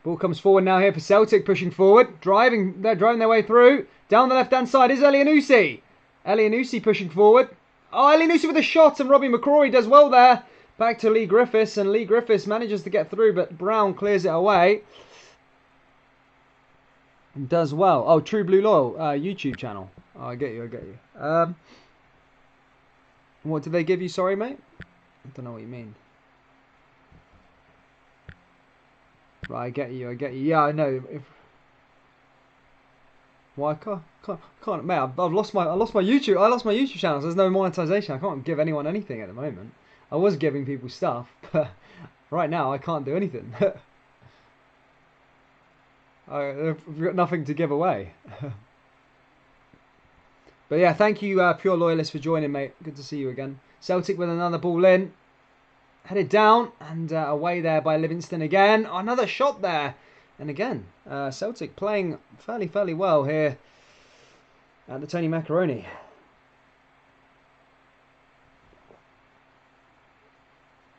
Ball comes forward now here for Celtic, pushing forward, they're driving their way through. Down the left-hand side is Elyounoussi. Elyounoussi pushing forward. Oh, Elyounoussi with a shot, and Robbie McCrory does well there. Back to Lee Griffiths, and Lee Griffiths manages to get through, but Brown clears it away. And does well. Oh, True Blue Loyal, YouTube channel. Oh, I get you. What did they give you? Sorry, mate. I don't know what you mean. Right, I get you. Yeah, I know. Why can't mate? I lost my YouTube. I lost my YouTube channel. So there's no monetization. I can't give anyone anything at the moment. I was giving people stuff, but right now I can't do anything. I've got nothing to give away. But yeah, thank you, Pure Loyalist, for joining, mate. Good to see you again. Celtic with another ball in. Headed down and away there by Livingston again. Oh, another shot there. And again, Celtic playing fairly well here at the Tony Macaroni.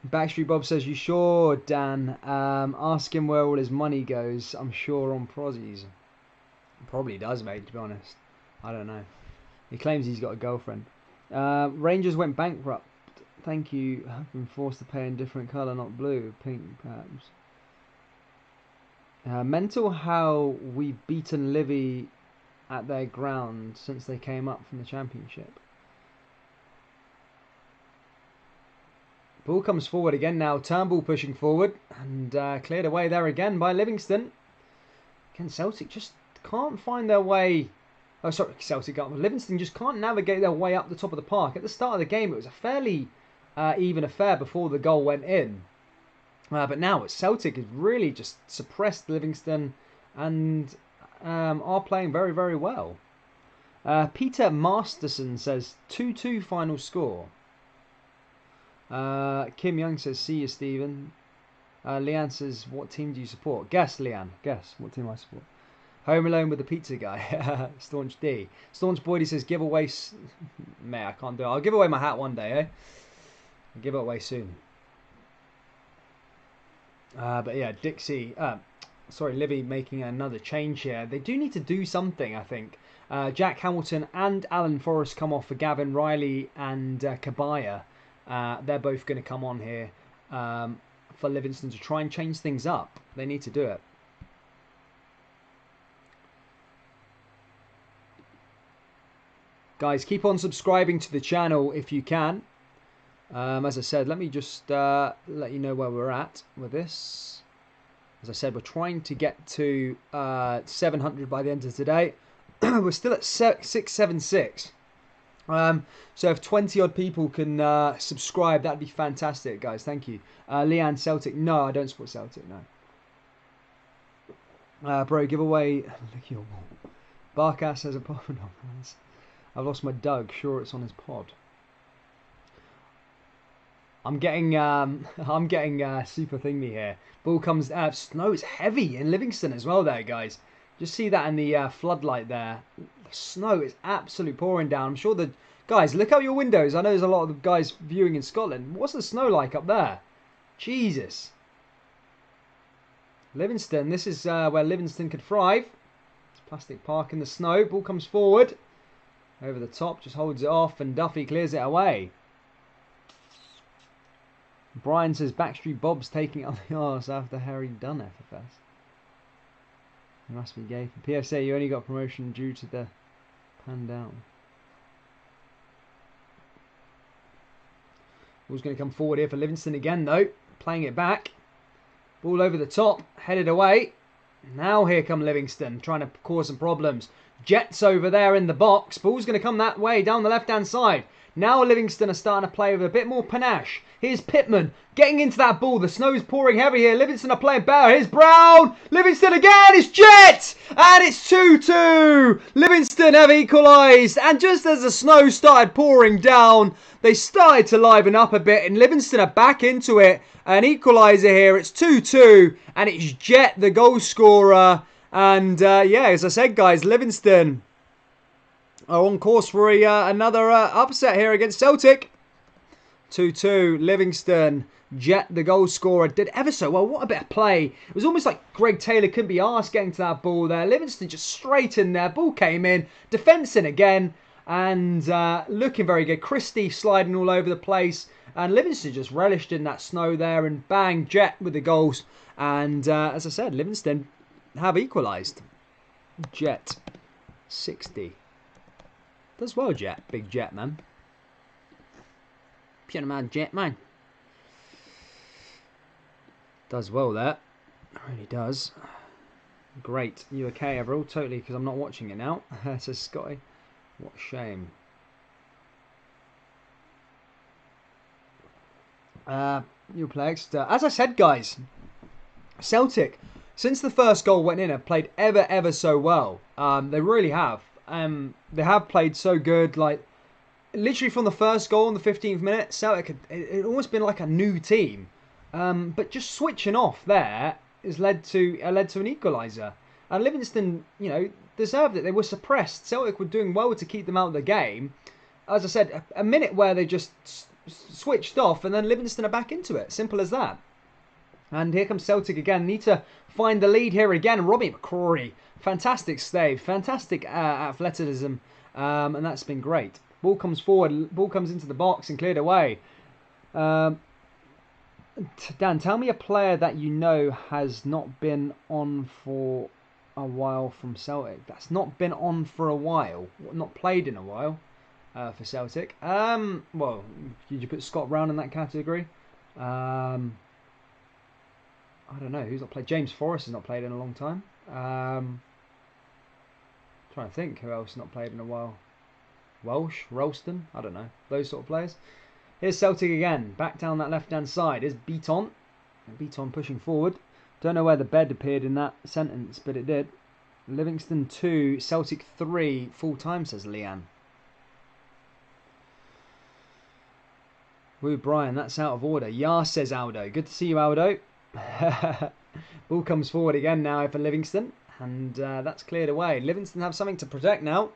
Backstreet Bob says, you sure, Dan? Ask him where all his money goes. I'm sure on Prozzies. Probably does, mate, to be honest. I don't know. He claims he's got a girlfriend. Rangers went bankrupt. Thank you. I've been forced to pay in different colour, not blue. Pink, perhaps. Mental how we've beaten Livy at their ground since they came up from the Championship. Ball comes forward again now. Turnbull pushing forward and cleared away there again by Livingston. Again, Celtic just can't find their way. Oh, sorry, Celtic. Livingston just can't navigate their way up the top of the park. At the start of the game, it was a fairly even affair before the goal went in. But now Celtic has really just suppressed Livingston and are playing very well. Peter Masterson says 2-2 final score. Kim Young says, see you, Stephen. Leanne says, what team do you support? Guess, Leanne. Guess what team I support. Home Alone with the pizza guy. Staunch D. Staunch Boydie says, give away... Mate, I can't do it. I'll give away my hat one day, eh? I'll give it away soon. But yeah, Dixie... sorry, Livy making another change here. They do need to do something, I think. Jack Hamilton and Alan Forrest come off for Gavin Riley and Kabaya. They're both going to come on here for Livingston to try and change things up. They need to do it. Guys, keep on subscribing to the channel if you can. As I said, let me just let you know where we're at with this. As I said, we're trying to get to 700 by the end of today. We're still at 676. So if 20 odd people can subscribe, that'd be fantastic, guys. Thank you. Leanne, Celtic. No, I don't support Celtic, no. Bro, give away... Look your wall. Barkas has a problem. I've lost my Doug. Sure, it's on his pod. I'm getting super thingy here. Ball comes... snow is heavy in Livingston as well there, guys. Just see that in the floodlight there. The snow is absolutely pouring down. I'm sure the guys, look out your windows. I know there's a lot of the guys viewing in Scotland. What's the snow like up there? Jesus. Livingston. This is where Livingston could thrive. It's Plastic Park in the snow. Ball comes forward. Over the top. Just holds it off. And Duffy clears it away. Brian says Backstreet Bob's taking up the arse after Harry done FFS. It must be gay. For PSA, you only got promotion due to the pan down. Ball's going to come forward here for Livingston again, though. Playing it back. Ball over the top. Headed away. Now here come Livingston. Trying to cause some problems. Jets over there in the box. Ball's going to come that way down the left-hand side. Now Livingston are starting to play with a bit more panache. Here's Pittman getting into that ball. The snow's pouring heavy here. Livingston are playing better. Here's Brown. Livingston again. It's Jet. And it's 2-2. Livingston have equalised. And just as the snow started pouring down, they started to liven up a bit. And Livingston are back into it. An equaliser here. It's 2-2. And it's Jet, the goal scorer. And yeah, as I said, guys, Livingston are on course for another upset here against Celtic. 2-2, Livingston. Jet, the goal scorer, did ever so well. What a bit of play. It was almost like Greg Taylor couldn't be arsed getting to that ball there. Livingston just straight in there. Ball came in. Defence in again. And looking very good. Christie sliding all over the place. And Livingston just relished in that snow there. And bang, Jet with the goals. And as I said, Livingston have equalised. Jet, 60. Does well, Jet. Big Jet, man. Pure man, Jet, man. Does well there. Really does. Great. You okay, Everall? Totally, because I'm not watching it now. Says Scotty. What a shame. You'll play Exeter. As I said, guys, Celtic, since the first goal went in, have played ever so well. They really have. They have played so good. Like, literally from the first goal in the 15th minute, Celtic it almost been like a new team. But just switching off there has led to an equaliser. And Livingston, you know, deserved it. They were suppressed. Celtic were doing well to keep them out of the game. As I said, a minute where they just switched off, and then Livingston are back into it. Simple as that. And here comes Celtic again. Need to find the lead here again. Robbie McCrory, fantastic save, fantastic athleticism, and that's been great. Ball comes forward, ball comes into the box and cleared away. Dan, tell me a player that you know has not been on for a while from Celtic. That's not been on for a while, not played in a while for Celtic. Well, did you put Scott Brown in that category? I don't know who's not played. James Forrest has not played in a long time. Trying to think who else has not played in a while. Welsh, Ralston, I don't know. Those sort of players. Here's Celtic again, back down that left-hand side. Here's Beaton. Beaton pushing forward. Don't know where the bed appeared in that sentence, but it did. Livingston 2, Celtic 3, full time, says Leanne. Woo, Brian, that's out of order. Yar, says Aldo. Good to see you, Aldo. Ball comes forward again now for Livingston. And that's cleared away. Livingston have something to protect now.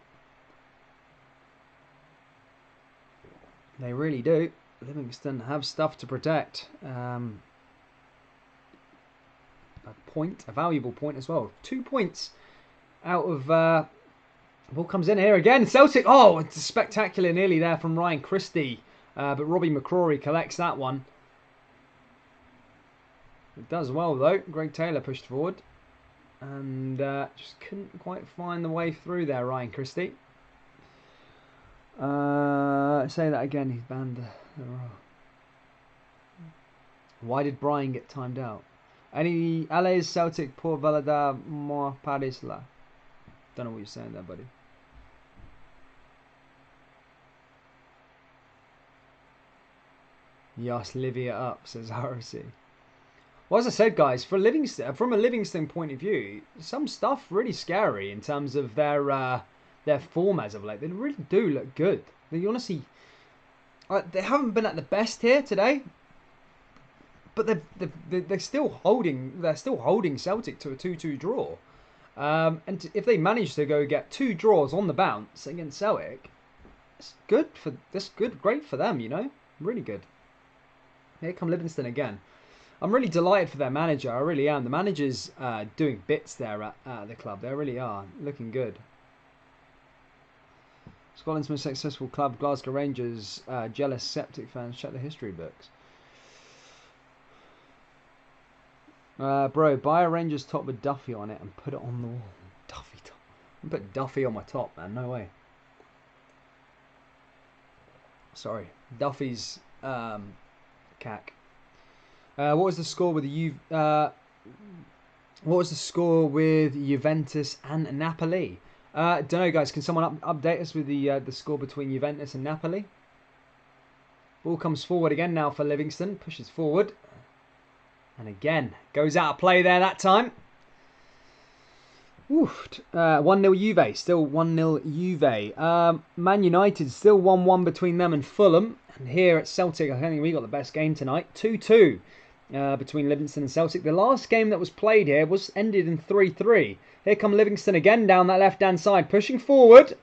They really do. Livingston have stuff to protect. A point, a valuable point as well. 2 points out of... ball comes in here again. Celtic, oh, it's spectacular nearly there from Ryan Christie. But Robbie McCrory collects that one. It does well though. Greg Taylor pushed forward. And just couldn't quite find the way through there, Ryan Christie. Say that again, he's banned. Why did Brian get timed out? Any Allez Celtic pour Valada more Paris la? Don't know what you're saying there, buddy. Yes, Livia up, says RC. Well, as I said, guys, for Livingston, from a Livingston point of view, some stuff really scary in terms of their form as of late. They really do look good. They honestly, they haven't been at the best here today, but they're still holding. They're still holding Celtic to a 2-2 draw. And if they manage to go get 2 draws on the bounce against Celtic, it's good for great for them, you know, really good. Here come Livingston again. I'm really delighted for their manager. I really am. The manager's doing bits there at the club. They really are looking good. Scotland's most successful club, Glasgow Rangers. Jealous Celtic fans, check the history books. Bro, buy a Rangers top with Duffy on it and put it on the wall. Duffy top. I'm put Duffy on my top, man. No way. Sorry, Duffy's cack. What was the score with the What was the score with Juventus and Napoli? Don't know, guys. Can someone update us with the score between Juventus and Napoli? Ball comes forward again now for Livingston. Pushes forward. And again, goes out of play there that time. 1-0 Juve. Still 1-0 Juve. Man United still 1-1 between them and Fulham. And here at Celtic, I think we got the best game tonight. 2-2 between Livingston and Celtic. The last game that was played here was ended in 3-3. Here come Livingston again down that left-hand side, pushing forward.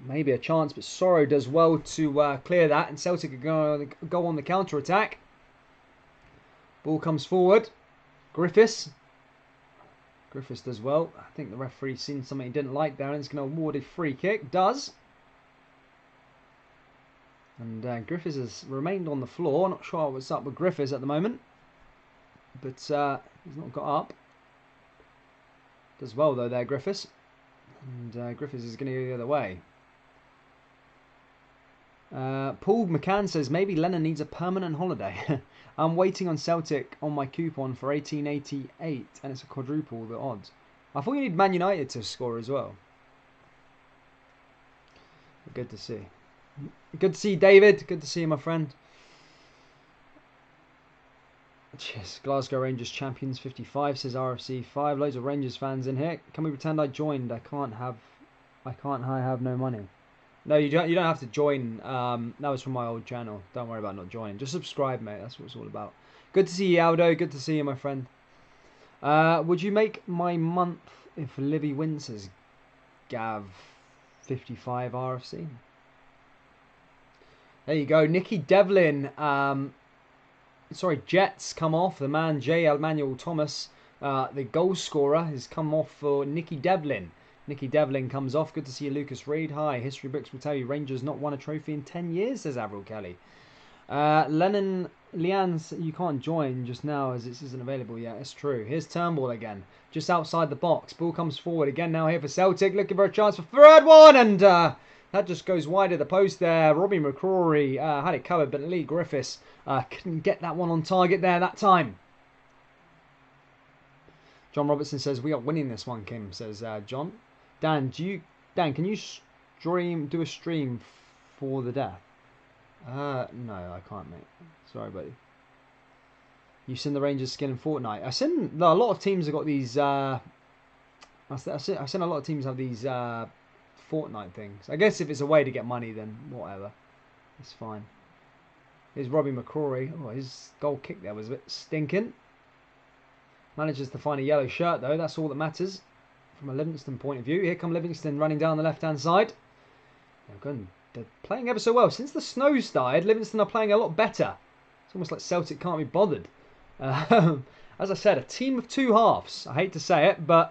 Maybe a chance, but Sorrow does well to clear that. And Celtic are going to go on the counter-attack. Ball comes forward. Griffiths does well. I think the referee's seen something he didn't like there and is going to award a free kick. Does. And Griffiths has remained on the floor. Not sure what's up with Griffiths at the moment. But he's not got up. Does well though there, Griffiths. And Griffiths is going to go the other way. Paul McCann says, maybe Lennon needs a permanent holiday. I'm waiting on Celtic on my coupon for 1888 and it's a quadruple the odds. I thought you need Man United to score as well. Good to see. Good to see David. Good to see you, my friend. Cheers. Glasgow Rangers champions 55 says RFC 5. Loads of Rangers fans in here. Can we pretend I joined? I can't have no money. No, you don't have to join. That was from my old channel. Don't worry about not joining. Just subscribe, mate. That's what it's all about. Good to see you, Aldo. Good to see you, my friend. Would you make my month if Livy wins, says Gav 55 RFC? There you go. Nicky Devlin. Jets come off. The man, J. Emmanuel Thomas, the goal scorer, has come off for Nicky Devlin. Nicky Devlin comes off. Good to see you, Lucas Reed. Hi. History books will tell you Rangers not won a trophy in 10 years, says Avril Kelly. Lennon Leanne, you can't join just now as this isn't available yet. It's true. Here's Turnbull again. Just outside the box. Ball comes forward again now here for Celtic. Looking for a chance for third one. And that just goes wide of the post there. Robbie McCrory had it covered, but Lee Griffiths couldn't get that one on target there that time. John Robertson says, we are winning this one, Kim, says John. Dan, can you do a stream for the death? No, I can't, mate. Sorry, buddy. You've seen the Rangers skin in Fortnite. I've seen a lot of teams have got these. I've seen a lot of teams have these Fortnite things. I guess if it's a way to get money, then whatever. It's fine. Here's Robbie McCrory. Oh, his goal kick there was a bit stinking. Manages to find a yellow shirt though. That's all that matters from a Livingston point of view. Here come Livingston running down the left-hand side. They're playing ever so well. Since the snow started, Livingston are playing a lot better. It's almost like Celtic can't be bothered. As I said, a team of two halves. I hate to say it, but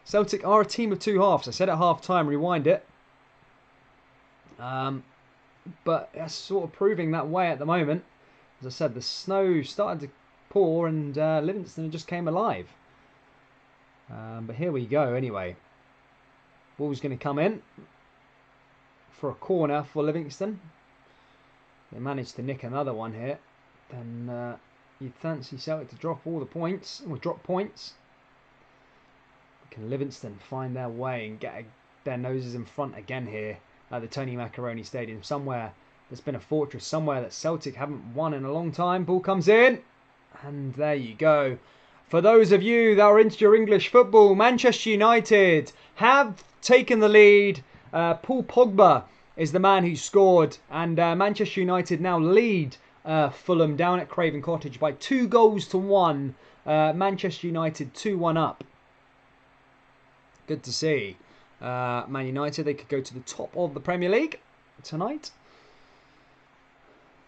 Celtic are a team of two halves. I said at half-time, rewind it. But it's sort of proving that way at the moment. As I said, the snow started to pour and Livingston just came alive. But here we go anyway. Ball's going to come in for a corner for Livingston. They managed to nick another one here. Then you'd fancy Celtic to drop all the points, or drop points. Can Livingston find their way and get their noses in front again here at the Tony Macaroni Stadium? Somewhere there's been a fortress, somewhere that Celtic haven't won in a long time. Ball comes in, and there you go. For those of you that are into your English football, Manchester United have taken the lead. Paul Pogba is the man who scored, and Manchester United now lead Fulham down at Craven Cottage by 2-1. Manchester United 2-1 up. Good to see. Man United, they could go to the top of the Premier League tonight.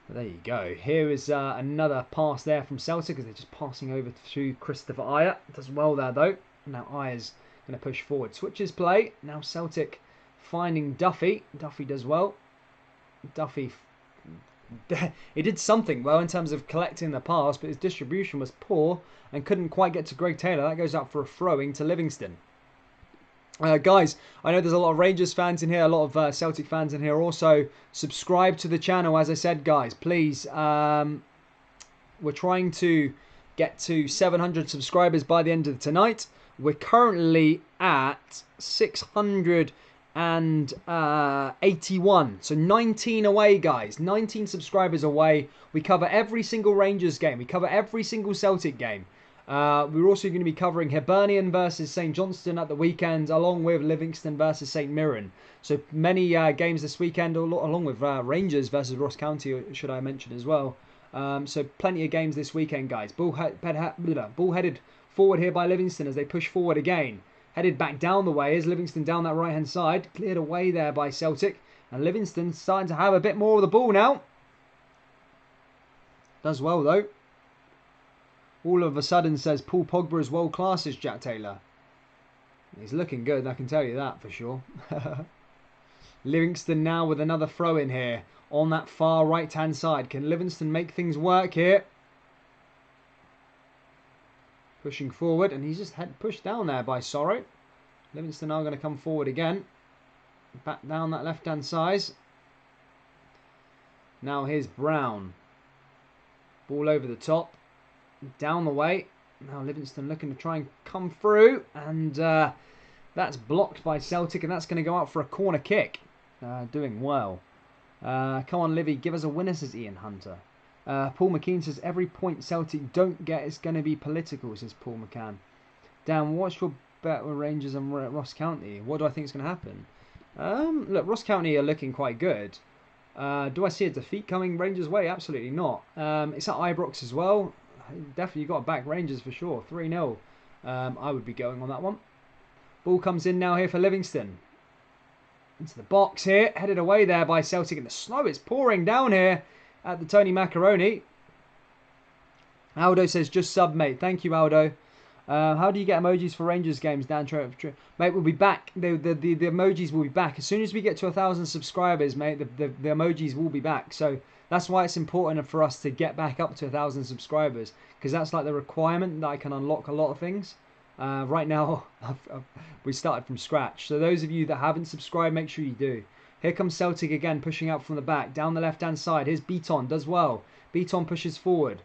But there you go. Here is another pass there from Celtic as they're just passing over to Christopher Ajer. Does well there though. Now Ajer's going to push forward. Switches play. Now Celtic finding Duffy. Duffy does well. Duffy, he did something well in terms of collecting the pass, but his distribution was poor and couldn't quite get to Greg Taylor. That goes out for a throwing to Livingston. Guys, I know there's a lot of Rangers fans in here, a lot of Celtic fans in here also. Subscribe to the channel, as I said, guys, please. We're trying to get to 700 subscribers by the end of tonight. We're currently at 681, so 19 away, guys. 19 subscribers away. We cover every single Rangers game. We cover every single Celtic game. We're also going to be covering Hibernian versus St Johnstone at the weekend, along with Livingston versus St Mirren. So many games this weekend, along with Rangers versus Ross County, should I mention as well. So plenty of games this weekend, guys. Ball-headed forward here by Livingston as they push forward again. Headed back down the way is Livingston down that right-hand side. Cleared away there by Celtic. And Livingston starting to have a bit more of the ball now. Does well, though. All of a sudden says Paul Pogba is world class, is Jack Taylor. He's looking good, I can tell you that for sure. Livingston now with another throw in here on that far right hand side. Can Livingston make things work here? Pushing forward, and he's just pushed down there by Sorrow. Livingston are going to come forward again. Back down that left hand side. Now here's Brown. Ball over the top. Down the way. Now Livingston looking to try and come through, and that's blocked by Celtic, and that's going to go out for a corner kick. Doing well. Come on, Livy, give us a winner, says Ian Hunter. Paul McKean says every point Celtic don't get is going to be political, says Paul McCann. Dan, what's your bet with Rangers and Ross County? What do I think is going to happen? Look, Ross County are looking quite good. Do I see a defeat coming Rangers' way? Absolutely not. It's at Ibrox as well. Definitely got to back Rangers for sure. 3-0. I would be going on that one. Ball comes in now here for Livingston. Into the box here. Headed away there by Celtic. And the snow is pouring down here at the Tony Macaroni. Aldo says, just sub, mate. Thank you, Aldo. How do you get emojis for Rangers games, Dan? Mate, we'll be back. The emojis will be back. As soon as we get to 1,000 subscribers, mate, the emojis will be back. So that's why it's important for us to get back up to 1,000 subscribers, because that's like the requirement that I can unlock a lot of things. Right now, we started from scratch. So those of you that haven't subscribed, make sure you do. Here comes Celtic again, pushing out from the back. Down the left-hand side. Here's Beaton, does well. Beaton pushes forward.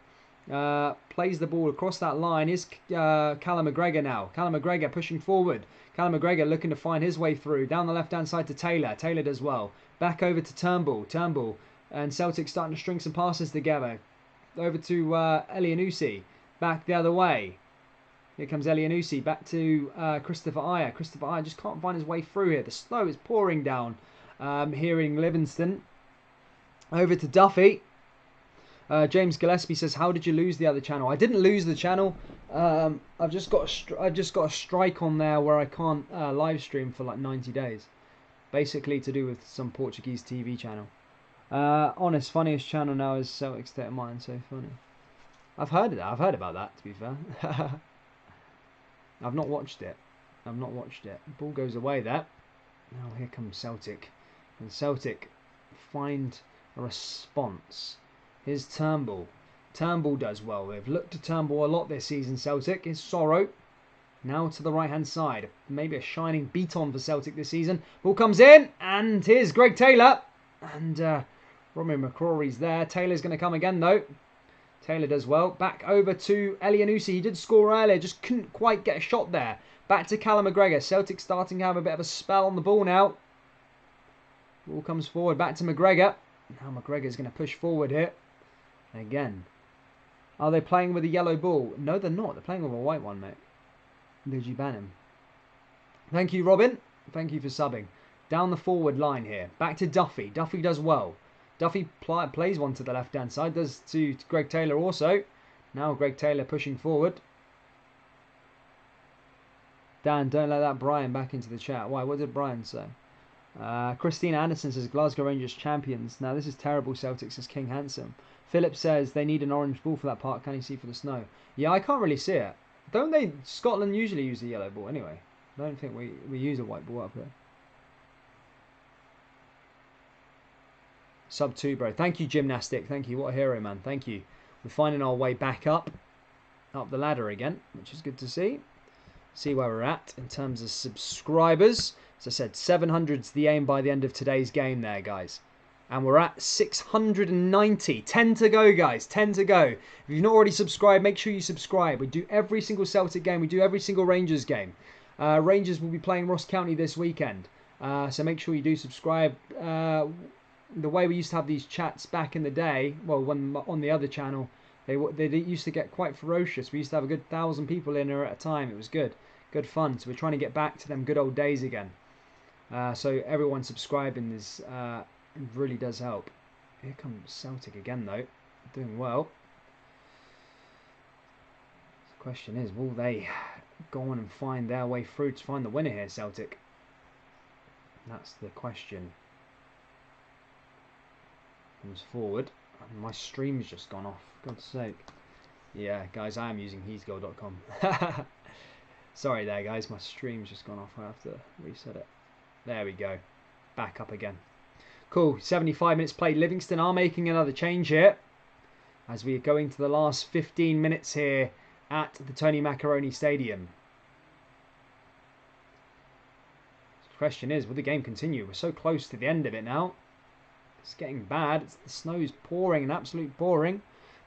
Plays the ball across that line. Is Callum McGregor now. Callum McGregor pushing forward. Callum McGregor looking to find his way through. Down the left-hand side to Taylor. Taylor does well. Back over to Turnbull. Turnbull. And Celtic starting to string some passes together. Over to Elianusi. Back the other way. Here comes Elianusi. Back to Christopher Ajer. Christopher Ajer just can't find his way through here. The snow is pouring down here in Livingston. Over to Duffy. James Gillespie says, how did you lose the other channel? I didn't lose the channel. I've just got a strike on there where I can't live stream for like 90 days. Basically to do with some Portuguese TV channel. Honest, funniest channel now is Celtic State of Mind. So funny. I've heard of that. I've heard about that, to be fair. I've not watched it. Ball goes away there. Now here comes Celtic. And Celtic find a response. Here's Turnbull. Turnbull does well. They've looked at Turnbull a lot this season, Celtic. Here's Sorrow. Now to the right-hand side. Maybe a shining beat on for Celtic this season. Ball comes in. And here's Greg Taylor. And Romeo McCrory's there. Taylor's going to come again, though. Taylor does well. Back over to Elianusi. He did score earlier. Just couldn't quite get a shot there. Back to Callum McGregor. Celtic starting to have a bit of a spell on the ball now. Ball comes forward. Back to McGregor. Now McGregor's going to push forward here. Again. Are they playing with a yellow ball? No, they're not. They're playing with a white one, mate. Did you ban him? Thank you, Robin. Thank you for subbing. Down the forward line here. Back to Duffy. Duffy does well. Duffy plays one to the left-hand side. Does to Greg Taylor also. Now Greg Taylor pushing forward. Dan, don't let that Brian back into the chat. Why? What did Brian say? Christina Anderson says Glasgow Rangers champions. Now this is terrible. Celtic, says King Handsome. Philip says they need an orange ball for that part. Can you see for the snow? Yeah, I can't really see it. Don't they? Scotland usually use a yellow ball anyway. I don't think we use a white ball up here. Sub 2, bro. Thank you, Gymnastic. Thank you. What a hero, man. Thank you. We're finding our way back up the ladder again, which is good to see. See where we're at in terms of subscribers. As I said, 700's the aim by the end of today's game there, guys. And we're at 690. 10 to go, guys. 10 to go. If you've not already subscribed, make sure you subscribe. We do every single Celtic game. We do every single Rangers game. Rangers will be playing Ross County this weekend. So make sure you do subscribe. The way we used to have these chats back in the day, well, when on the other channel, they used to get quite ferocious. We used to have a good 1,000 people in there at a time. It was good fun. So we're trying to get back to them good old days again. So everyone subscribing is really does help. Here comes Celtic again, though, doing well. The question is, will they go on and find their way through to find the winner here, Celtic? That's the question. Comes forward. My stream's just gone off. God's sake. Yeah, guys, I am using heesgoal.com. Sorry there, guys. My stream's just gone off. I have to reset it. There we go. Back up again. Cool. 75 minutes played. Livingston are making another change here, as we are going to the last 15 minutes here at the Tony Macaroni Stadium. The question is, will the game continue? We're so close to the end of it now. It's getting bad. The snow's pouring, an absolute pouring.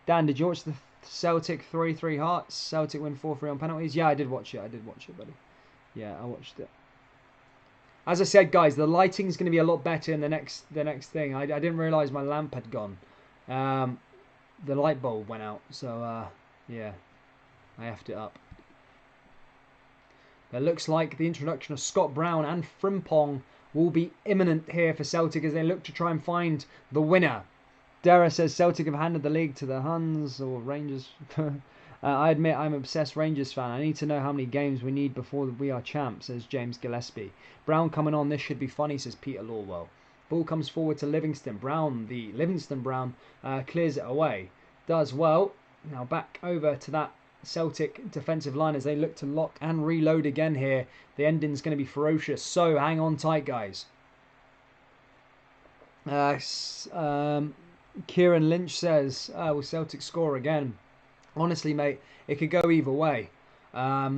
Dan, did you watch the Celtic 3-3 Hearts? Celtic win 4-3 on penalties? Yeah, I did watch it. I did watch it, buddy. Yeah, I watched it. As I said, guys, the lighting's going to be a lot better in the next thing. I didn't realise my lamp had gone. The light bulb went out, so yeah, I effed it up. It looks like the introduction of Scott Brown and Frimpong will be imminent here for Celtic as they look to try and find the winner. Dara says Celtic have handed the league to the Huns or Rangers. I admit I'm an obsessed Rangers fan. I need to know how many games we need before we are champs, says James Gillespie. Brown coming on, this should be funny, says Peter Lawwell. Ball comes forward to Livingston. Brown, the Livingston Brown, clears it away. Does well. Now back over to that Celtic defensive line as they look to lock and reload again here. The ending's going to be ferocious, so hang on tight, guys. Kieran Lynch says, will Celtic score again? Honestly, mate, it could go either way. I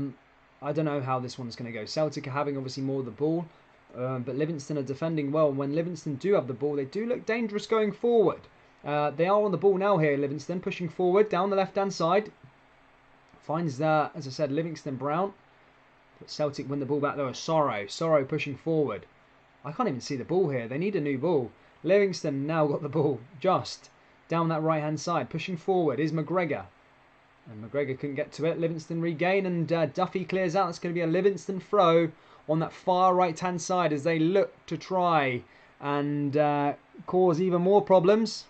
don't know how this one's going to go. Celtic are having obviously more of the ball, but Livingston are defending well. When Livingston do have the ball, they do look dangerous going forward. They are on the ball now here, Livingston, pushing forward down the left-hand side. Finds that, as I said, Livingston Brown. But Celtic win the ball back though. Sorrow pushing forward. I can't even see the ball here. They need a new ball. Livingston now got the ball just down that right-hand side. Pushing forward is McGregor. And McGregor couldn't get to it. Livingston regain and Duffy clears out. It's going to be a Livingston throw on that far right-hand side as they look to try and cause even more problems.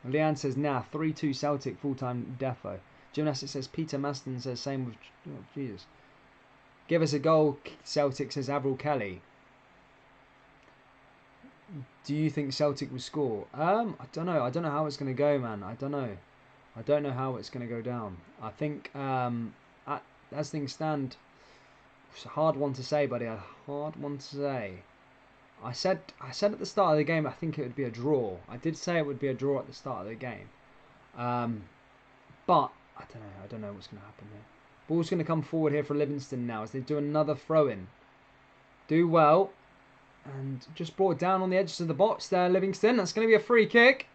Leanne says, nah, 3-2 Celtic full-time defo. Gymnastic says, Peter Maston says, same with... Oh, Jesus. Give us a goal, Celtic, says Avril Kelly. Do you think Celtic will score? I don't know. I don't know how it's going to go, man. I don't know. I don't know how it's going to go down. I think, as things stand, it's a hard one to say, buddy. A hard one to say. I said at the start of the game, I think it would be a draw. I did say it would be a draw at the start of the game. But I don't know. I don't know what's going to happen here. Ball's going to come forward here for Livingston now as they do another throw-in. Do well. And just brought down on the edges of the box there, Livingston. That's going to be a free kick.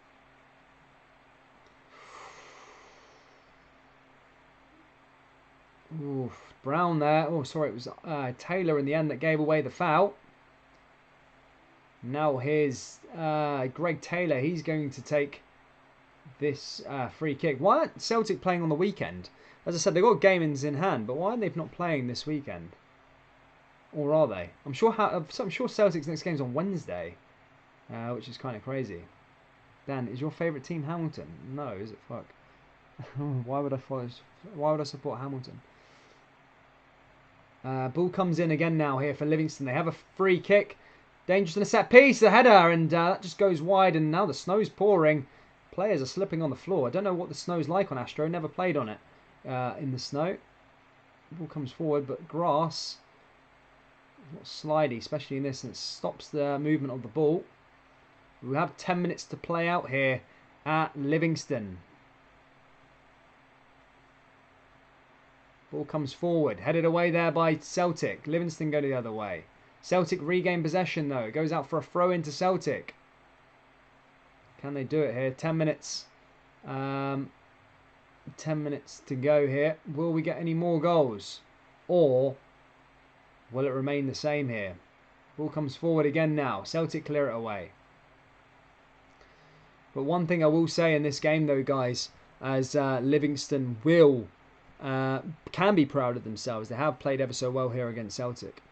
Oof, Brown there. Oh, sorry, it was Taylor in the end that gave away the foul. Now here's Greg Taylor. He's going to take this free kick. Why aren't Celtic playing on the weekend? As I said, they've got gamings in hand, but why aren't they not playing this weekend? Or are they? I'm sure Celtic's next game's on Wednesday, which is kind of crazy. Dan, is your favourite team Hamilton? No, is it? Fuck. Why would I support Hamilton? Ball comes in again now here for Livingston. They have a free kick. Dangerous in a set piece, the header, and that just goes wide. And now the snow's pouring. Players are slipping on the floor. I don't know what the snow's like on Astro. Never played on it in the snow. Ball comes forward, but grass, not slidey, especially in this, and it stops the movement of the ball. We have 10 minutes to play out here at Livingston. Ball comes forward, headed away there by Celtic. Livingston go the other way. Celtic regain possession though. It goes out for a throw into Celtic. Can they do it here? 10 minutes. 10 minutes to go here. Will we get any more goals? Or will it remain the same here? Ball comes forward again now. Celtic clear it away. But one thing I will say in this game though, guys, as Livingston can be proud of themselves. They have played ever so well here against Celtic.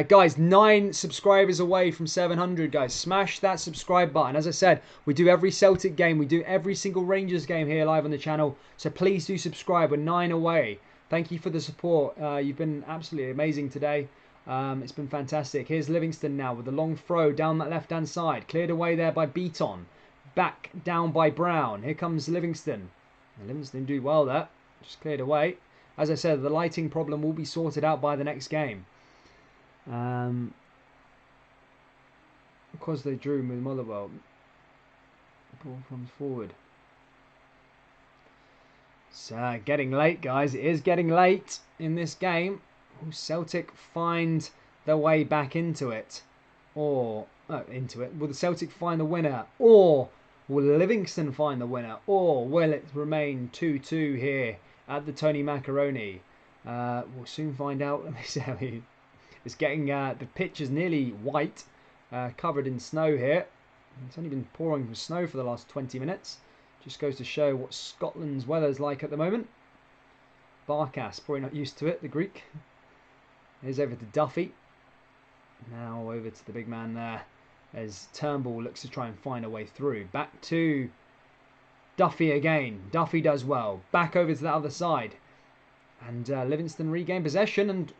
Guys, 9 subscribers away from 700, guys. Smash that subscribe button. As I said, we do every Celtic game. We do every single Rangers game here live on the channel. So please do subscribe. We're 9 away. Thank you for the support. You've been absolutely amazing today. It's been fantastic. Here's Livingston now with a long throw down that left-hand side. Cleared away there by Beaton. Back down by Brown. Here comes Livingston. And Livingston do well there. Just cleared away. As I said, the lighting problem will be sorted out by the next game. Because they drew with Motherwell. Ball comes forward. So getting late, guys. It is getting late in this game. Will Celtic find their way back into it? Or will the Celtic find the winner? Or will Livingston find the winner? Or will it remain 2-2 here at the Tony Macaroni? We'll soon find out. Let me see. It's getting the pitch is nearly white, covered in snow here. It's only been pouring with snow for the last 20 minutes. Just goes to show what Scotland's weather's like at the moment. Barkas, probably not used to it, the Greek. Here's over to Duffy. Now over to the big man there as Turnbull looks to try and find a way through. Back to Duffy again. Duffy does well. Back over to the other side. And Livingston regain possession and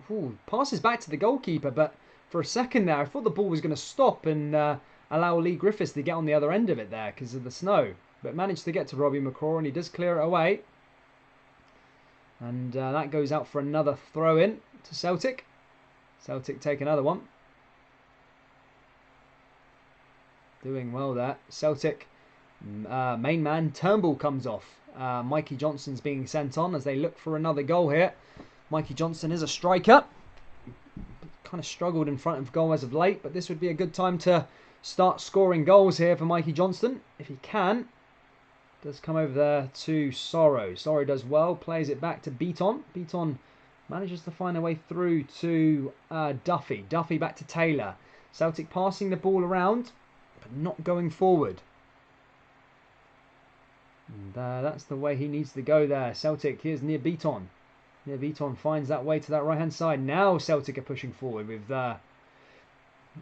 passes back to the goalkeeper. But for a second there, I thought the ball was going to stop and allow Lee Griffiths to get on the other end of it there because of the snow. But managed to get to Robbie McCraw and he does clear it away. And that goes out for another throw-in to Celtic. Celtic take another one. Doing well there. Celtic main man Turnbull comes off. Mikey Johnson's being sent on as they look for another goal here. Mikey Johnson is a striker. Kind of struggled in front of goal as of late, but this would be a good time to start scoring goals here for Mikey Johnston. If he can. Does come over there to Sorrow. Sorrow does well. Plays it back to Beaton. Beaton manages to find a way through to Duffy. Duffy back to Taylor. Celtic passing the ball around, but not going forward. And that's the way he needs to go there. Celtic, here's near Beaton. Near Beaton finds that way to that right-hand side. Now Celtic are pushing forward with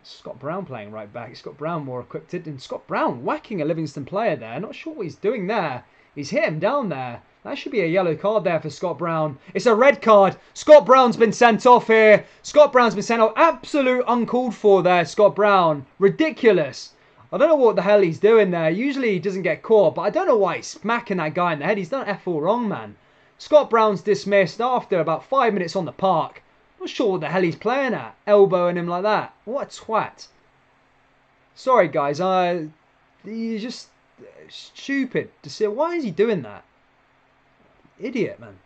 Scott Brown playing right back. Scott Brown more equipped. And Scott Brown whacking a Livingston player there. Not sure what he's doing there. He's hit him down there. That should be a yellow card there for Scott Brown. It's a red card. Scott Brown's been sent off here. Scott Brown's been sent off. Absolute uncalled for there, Scott Brown. Ridiculous. I don't know what the hell he's doing there. Usually he doesn't get caught, but I don't know why he's smacking that guy in the head. He's done F all wrong, man. Scott Brown's dismissed after about 5 minutes on the park. Not sure what the hell he's playing at. Elbowing him like that. What a twat. Sorry, guys. He's just stupid to see. Why is he doing that? Idiot, man.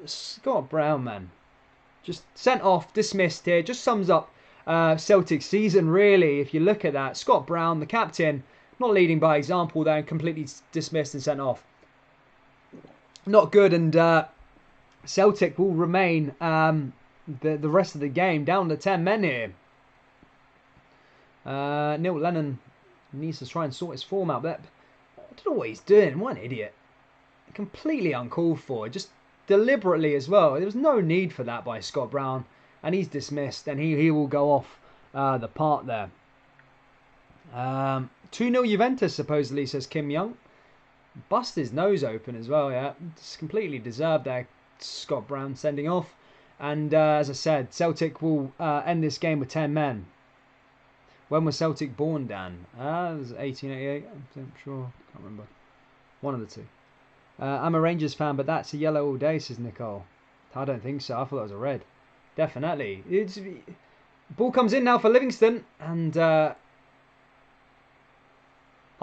Scott Brown, man. Just sent off, dismissed here. Just sums up Celtic season, really, if you look at that. Scott Brown, the captain, not leading by example there and completely dismissed and sent off. Not good, and Celtic will remain the rest of the game down to 10 men here. Neil Lennon needs to try and sort his form out, but I don't know what he's doing. What an idiot. Completely uncalled for, just deliberately as well. There was no need for that by Scott Brown. And he's dismissed, and he will go off the part there. 2-0 Juventus, supposedly, says Kim Young. Bust his nose open as well, yeah. It's completely deserved there. Scott Brown sending off. And as I said, Celtic will end this game with 10 men. When was Celtic born, Dan? It was 1888, I'm sure. Can't remember. One of the two. I'm a Rangers fan, but that's a yellow all day, says Nicole. I don't think so. I thought that was a red. Definitely. Ball comes in now for Livingston, and I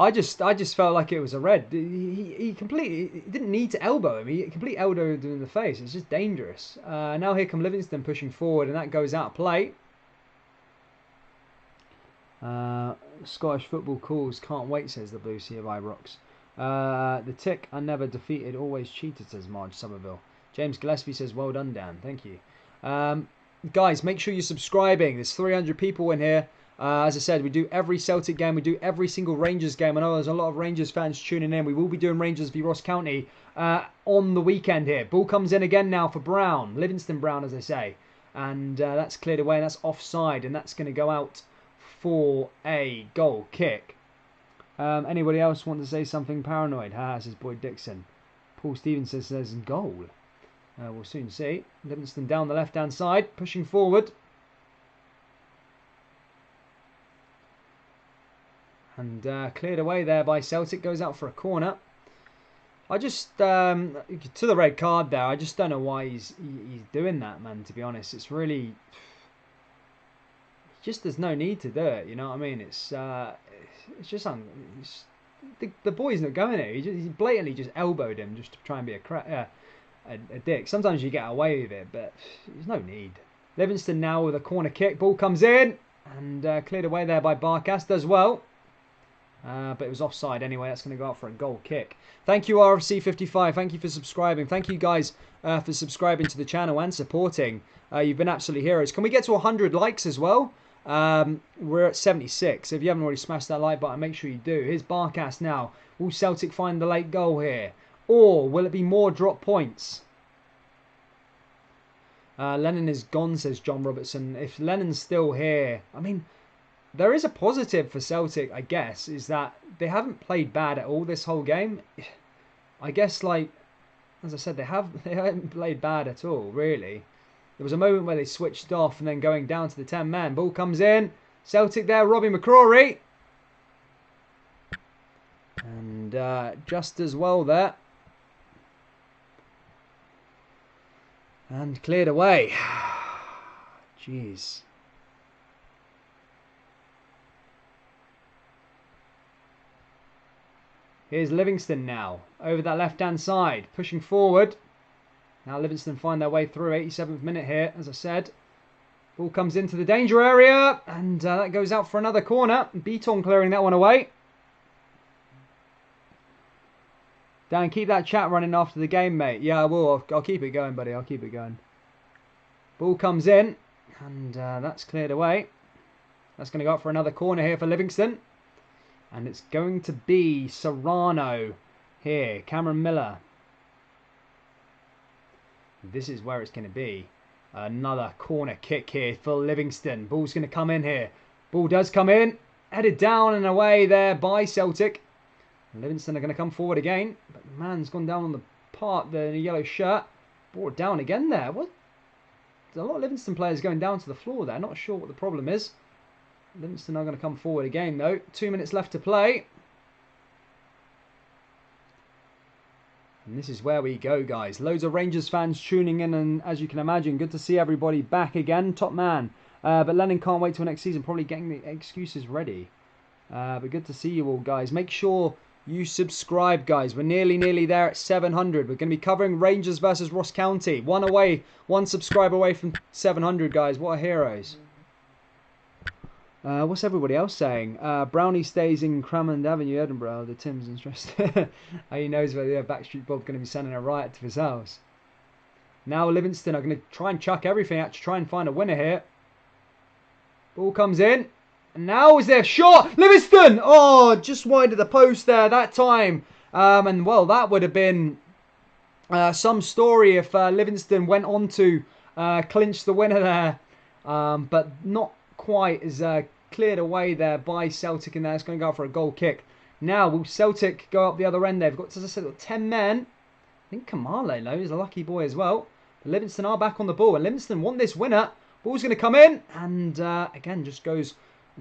just felt like it was a red. He didn't need to elbow him. He completely elbowed him in the face. It's just dangerous. Now here come Livingston pushing forward, and that goes out of play. Scottish football calls. Can't wait, says the Blue Sea of Ibrox. The Tick are never defeated, always cheated, says Marge Somerville. James Gillespie says, well done, Dan. Thank you. Guys, make sure you're subscribing. There's 300 people in here. As I said, we do every Celtic game. We do every single Rangers game. I know there's a lot of Rangers fans tuning in. We will be doing Rangers v Ross County on the weekend here. Ball comes in again now for Brown. Livingston Brown, as they say. And that's cleared away. And that's offside. And that's going to go out for a goal kick. Anybody else want to say something paranoid? Says Boyd Dixon. Paul Stevens says there's a goal. We'll soon see. Livingston down the left-hand side, pushing forward. And cleared away there by Celtic. Goes out for a corner. I just, to the red card there, I just don't know why he's doing that, man, to be honest. It's really, just there's no need to do it, you know what I mean? It's just, the boy's not going there. He blatantly just elbowed him just to try and be a dick. Sometimes you get away with it, but there's no need. Livingston now with a corner kick. Ball comes in and cleared away there by Barkas. Does well. But it was offside anyway. That's going to go out for a goal kick. Thank you, RFC55. Thank you for subscribing. Thank you guys for subscribing to the channel and supporting. You've been absolutely heroes. Can we get to 100 likes as well? We're at 76. If you haven't already smashed that like button, make sure you do. Here's Barkas now. Will Celtic find the late goal here? Or will it be more drop points? Lennon is gone, says John Robertson. If Lennon's still here, I mean, there is a positive for Celtic, I guess, is that they haven't played bad at all this whole game. I guess, like, as I said, they haven't played bad at all, really. There was a moment where they switched off and then going down to the 10-man. Ball comes in. Celtic there, Robbie McCrory. And just as well there. And cleared away. Jeez. Here's Livingston now. Over that left-hand side. Pushing forward. Now Livingston find their way through. 87th minute here, as I said. Ball comes into the danger area. And that goes out for another corner. Beaton clearing that one away. Dan, keep that chat running after the game, mate. Yeah, I will. I'll keep it going, buddy. I'll keep it going. Ball comes in. And that's cleared away. That's going to go up for another corner here for Livingston. And it's going to be Serrano here. Cameron Miller. This is where it's going to be. Another corner kick here for Livingston. Ball's going to come in here. Ball does come in. Headed down and away there by Celtic. Livingston are going to come forward again. But the man's gone down on the yellow shirt. Brought down again there. What? There's a lot of Livingston players going down to the floor there. Not sure what the problem is. Livingston are going to come forward again though. 2 minutes left to play. And this is where we go, guys. Loads of Rangers fans tuning in, and as you can imagine, good to see everybody back again. Top man. But Lennon can't wait till next season. Probably getting the excuses ready. But good to see you all, guys. Make sure you subscribe, guys. We're nearly there at 700. We're going to be covering Rangers versus Ross County. One subscriber away from 700, guys. What a heroes. What's everybody else saying? Brownie stays in Cramond Avenue, Edinburgh. The Tim's interested. He knows where the Backstreet Bob going to be sending a riot to his house. Now Livingston are going to try and chuck everything out to try and find a winner here. Ball comes in. And now is there a shot? Livingston! Oh, just wide of the post there that time. And well, that would have been some story if Livingston went on to clinch the winner there. But not quite as cleared away there by Celtic, and it's going to go for a goal kick. Now will Celtic go up the other end? They've got, as I said, 10 men. I think Kamale though is a lucky boy as well. Livingston are back on the ball, and Livingston want this winner. Ball's going to come in, and again, just goes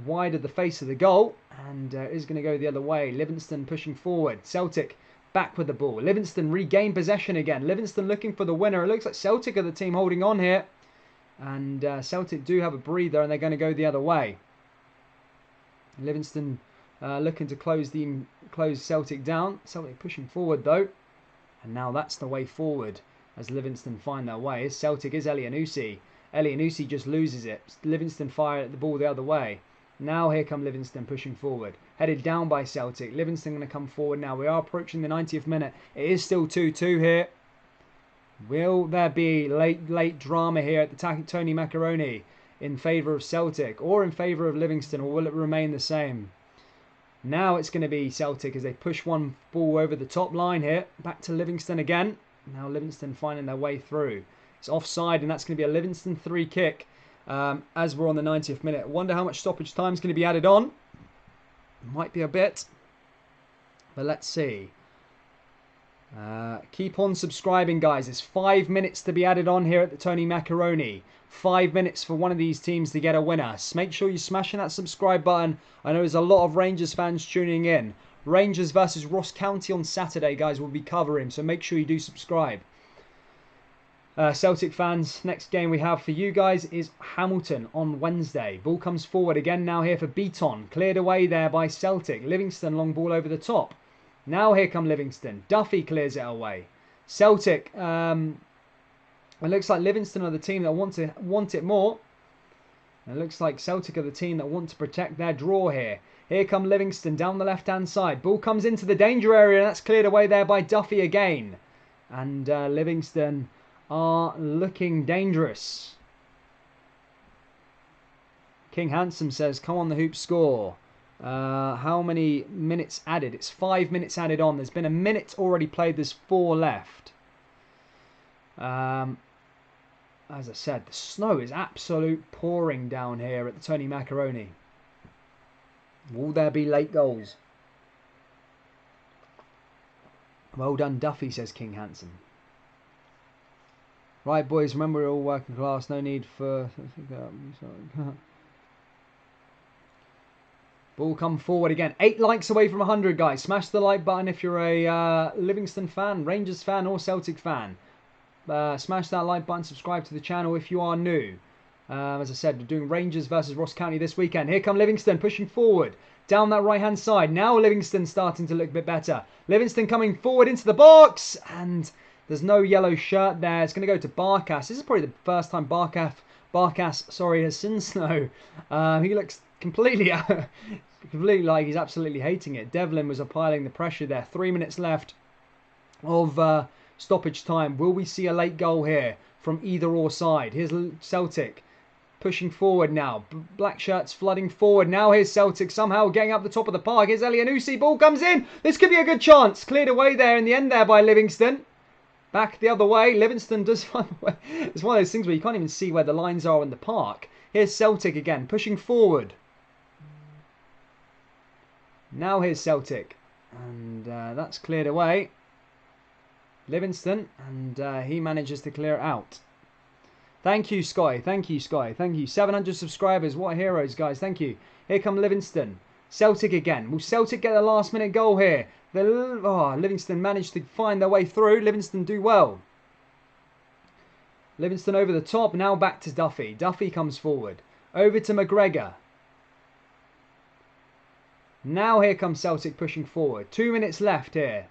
wide of the face of the goal, and is going to go the other way. Livingston pushing forward. Celtic back with the ball. Livingston regain possession again. Livingston looking for the winner. It looks like Celtic are the team holding on here, and Celtic do have a breather, and they're going to go the other way. Livingston looking to close Celtic down. Celtic pushing forward though, and now that's the way forward as Livingston find their way. Celtic is Elianusi. Elianusi just loses it. Livingston fire at the ball the other way. Now here come Livingston pushing forward. Headed down by Celtic. Livingston going to come forward now. We are approaching the 90th minute. It is still 2-2 here. Will there be late drama here at the Tony Macaroni in favour of Celtic or in favour of Livingston, or will it remain the same? Now it's going to be Celtic as they push one ball over the top line here. Back to Livingston again. Now Livingston finding their way through. It's offside, and that's going to be a Livingston free kick as we're on the 90th minute. Wonder how much stoppage time is going to be added on. Might be a bit, but let's see. Keep on subscribing, guys. It's 5 minutes to be added on here at the Tony Macaroni. 5 minutes for one of these teams to get a winner. Make sure you're smashing that subscribe button. I know there's a lot of Rangers fans tuning in. Rangers versus Ross County on Saturday, guys, we'll be covering, so make sure you do subscribe. Celtic fans, next game we have for you guys is Hamilton on Wednesday. Ball comes forward again now here for Beaton. Cleared away there by Celtic. Livingston, long ball over the top. Now here come Livingston. Duffy clears it away. Celtic, it looks like Livingston are the team that want it more. It looks like Celtic are the team that want to protect their draw here. Here come Livingston down the left-hand side. Ball comes into the danger area, and that's cleared away there by Duffy again. And Livingston are looking dangerous. King Handsome says, come on the hoop, score. How many minutes added? It's 5 minutes added on. There's been a minute already played. There's 4 left. As I said, the snow is absolute pouring down here at the Tony Macaroni. Will there be late goals? Well done, Duffy, says King Handsome. Right, boys, remember we're all working class. No need for... Ball come forward again. 8 likes away from 100, guys. Smash the like button if you're a Livingston fan, Rangers fan, or Celtic fan. Smash that like button. Subscribe to the channel if you are new. As I said, we're doing Rangers versus Ross County this weekend. Here come Livingston pushing forward. Down that right-hand side. Now Livingston starting to look a bit better. Livingston coming forward into the box. And there's no yellow shirt there. It's going to go to Barkas. This is probably the first time Barkas, has seen snow. He looks completely like he's absolutely hating it. Devlin was applying the pressure there. 3 minutes left of stoppage time. Will we see a late goal here from either or side? Here's Celtic pushing forward now. Black shirts flooding forward. Now here's Celtic somehow getting up the top of the park. Here's Elianusi. Ball comes in. This could be a good chance. Cleared away there in the end there by Livingston. Back the other way. Livingston does find a way. It's one of those things where you can't even see where the lines are in the park. Here's Celtic again pushing forward. Now here's Celtic. And that's cleared away. Livingston. And he manages to clear it out. Thank you, Sky. Thank you, Sky. Thank you. 700 subscribers. What heroes, guys. Thank you. Here come Livingston. Celtic again. Will Celtic get a last-minute goal here? Livingston managed to find their way through. Livingston do well. Livingston over the top. Now back to Duffy. Duffy comes forward. Over to McGregor. Now here comes Celtic pushing forward. 2 minutes left here.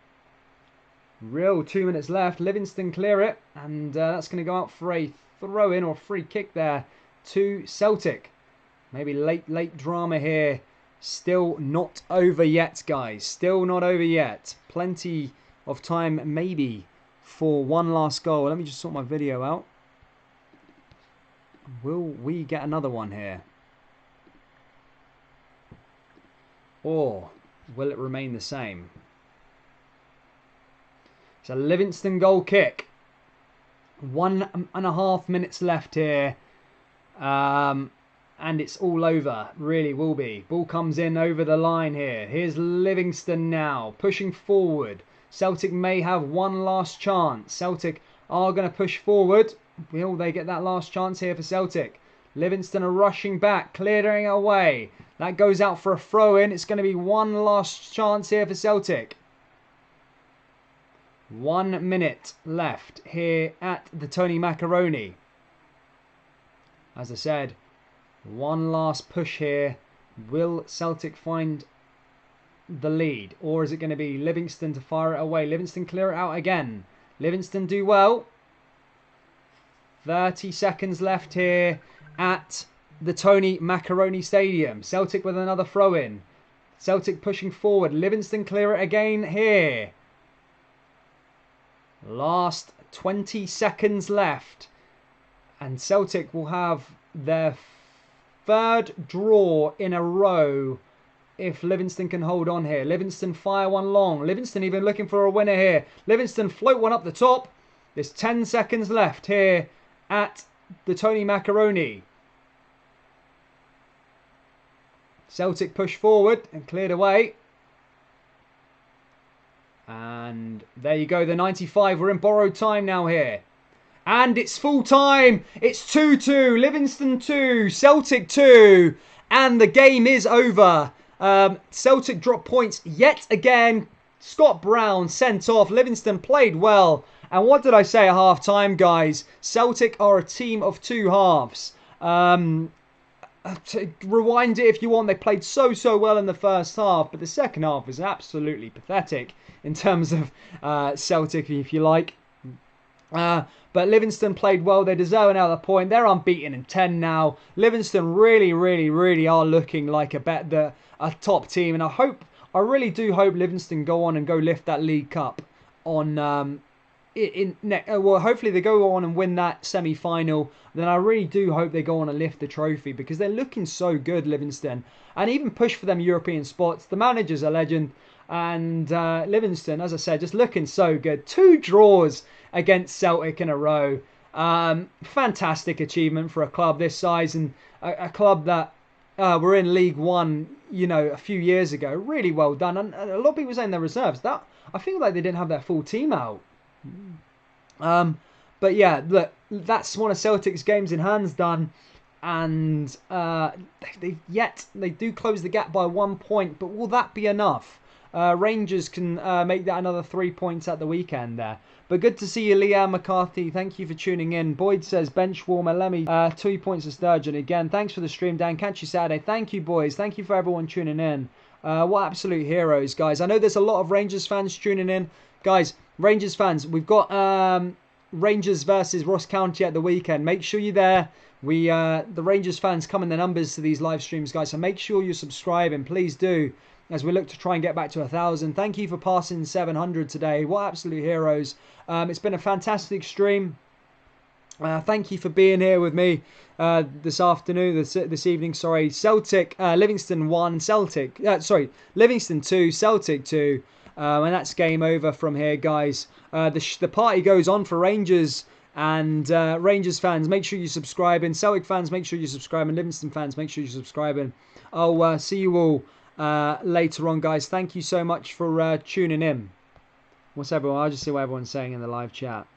Real 2 minutes left. Livingston clear it. And that's going to go out for a throw-in or free kick there to Celtic. Maybe late drama here. Still not over yet, guys. Still not over yet. Plenty of time maybe for one last goal. Let me just sort my video out. Will we get another one here? Or will it remain the same? It's a Livingston goal kick. 1.5 minutes left here. And it's all over. Really will be. Ball comes in over the line here. Here's Livingston now. Pushing forward. Celtic may have one last chance. Celtic are going to push forward. Will they get that last chance here for Celtic? Livingston are rushing back, clearing away. That goes out for a throw-in. It's going to be one last chance here for Celtic. 1 minute left here at the Tony Macaroni. As I said, one last push here. Will Celtic find the lead? Or is it going to be Livingston to fire it away? Livingston clear it out again. Livingston do well. 30 seconds left here at the Tony Macaroni Stadium. Celtic with another throw-in. Celtic pushing forward. Livingston clear it again here. Last 20 seconds left. And Celtic will have their third draw in a row if Livingston can hold on here. Livingston fire one long. Livingston even looking for a winner here. Livingston float one up the top. There's 10 seconds left here at the Tony Macaroni. Celtic push forward and cleared away. And there you go, the 95. We're in borrowed time now here. And it's full time. It's 2-2. Livingston 2, Celtic 2. And the game is over. Celtic drop points yet again. Scott Brown sent off. Livingston played well. And what did I say at half time, guys? Celtic are a team of two halves. To rewind it if you want, they played so well in the first half, but the second half was absolutely pathetic in terms of Celtic, if you like. But Livingston played well. They deserve another point. They're unbeaten in 10 now. Livingston really are looking like a top team, and I really do hope Livingston go on and go lift that League Cup on well, hopefully they go on and win that semi-final. Then I really do hope they go on and lift the trophy, because they're looking so good, Livingston, and even push for them European spots. The manager's a legend, and Livingston, as I said, just looking so good. 2 draws against Celtic in a row. Fantastic achievement for a club this size, and a club that were in League One, a few years ago. Really well done, and a lot of people saying their reserves. That I feel like they didn't have their full team out. But yeah, look, that's one of Celtic's games in hands done, and they do close the gap by 1 point, but will that be enough? Rangers can make that another 3 points at the weekend there. But good to see you, Leanne McCarthy. Thank you for tuning in. Boyd says, bench warmer, let me 2 points to Sturgeon again. Thanks for the stream, Dan. Catch you Saturday. Thank you, boys. Thank you for everyone tuning in. What absolute heroes, guys. I know there's a lot of Rangers fans tuning in. Guys, Rangers fans, we've got Rangers versus Ross County at the weekend. Make sure you're there. The Rangers fans come in the numbers to these live streams, guys. So make sure you're subscribing. Please do, as we look to try and get back to 1,000. Thank you for passing 700 today. What absolute heroes. It's been a fantastic stream. Thank you for being here with me this afternoon, this evening. Sorry, Celtic, Livingston 1, Livingston 2, Celtic 2. And that's game over from here, guys. The party goes on for Rangers, and Rangers fans, make sure you subscribe. And Celtic fans, make sure you subscribe. And Livingston fans, make sure you subscribe. And I'll see you all later on, guys. Thank you so much for tuning in. What's everyone? I'll just see what everyone's saying in the live chat.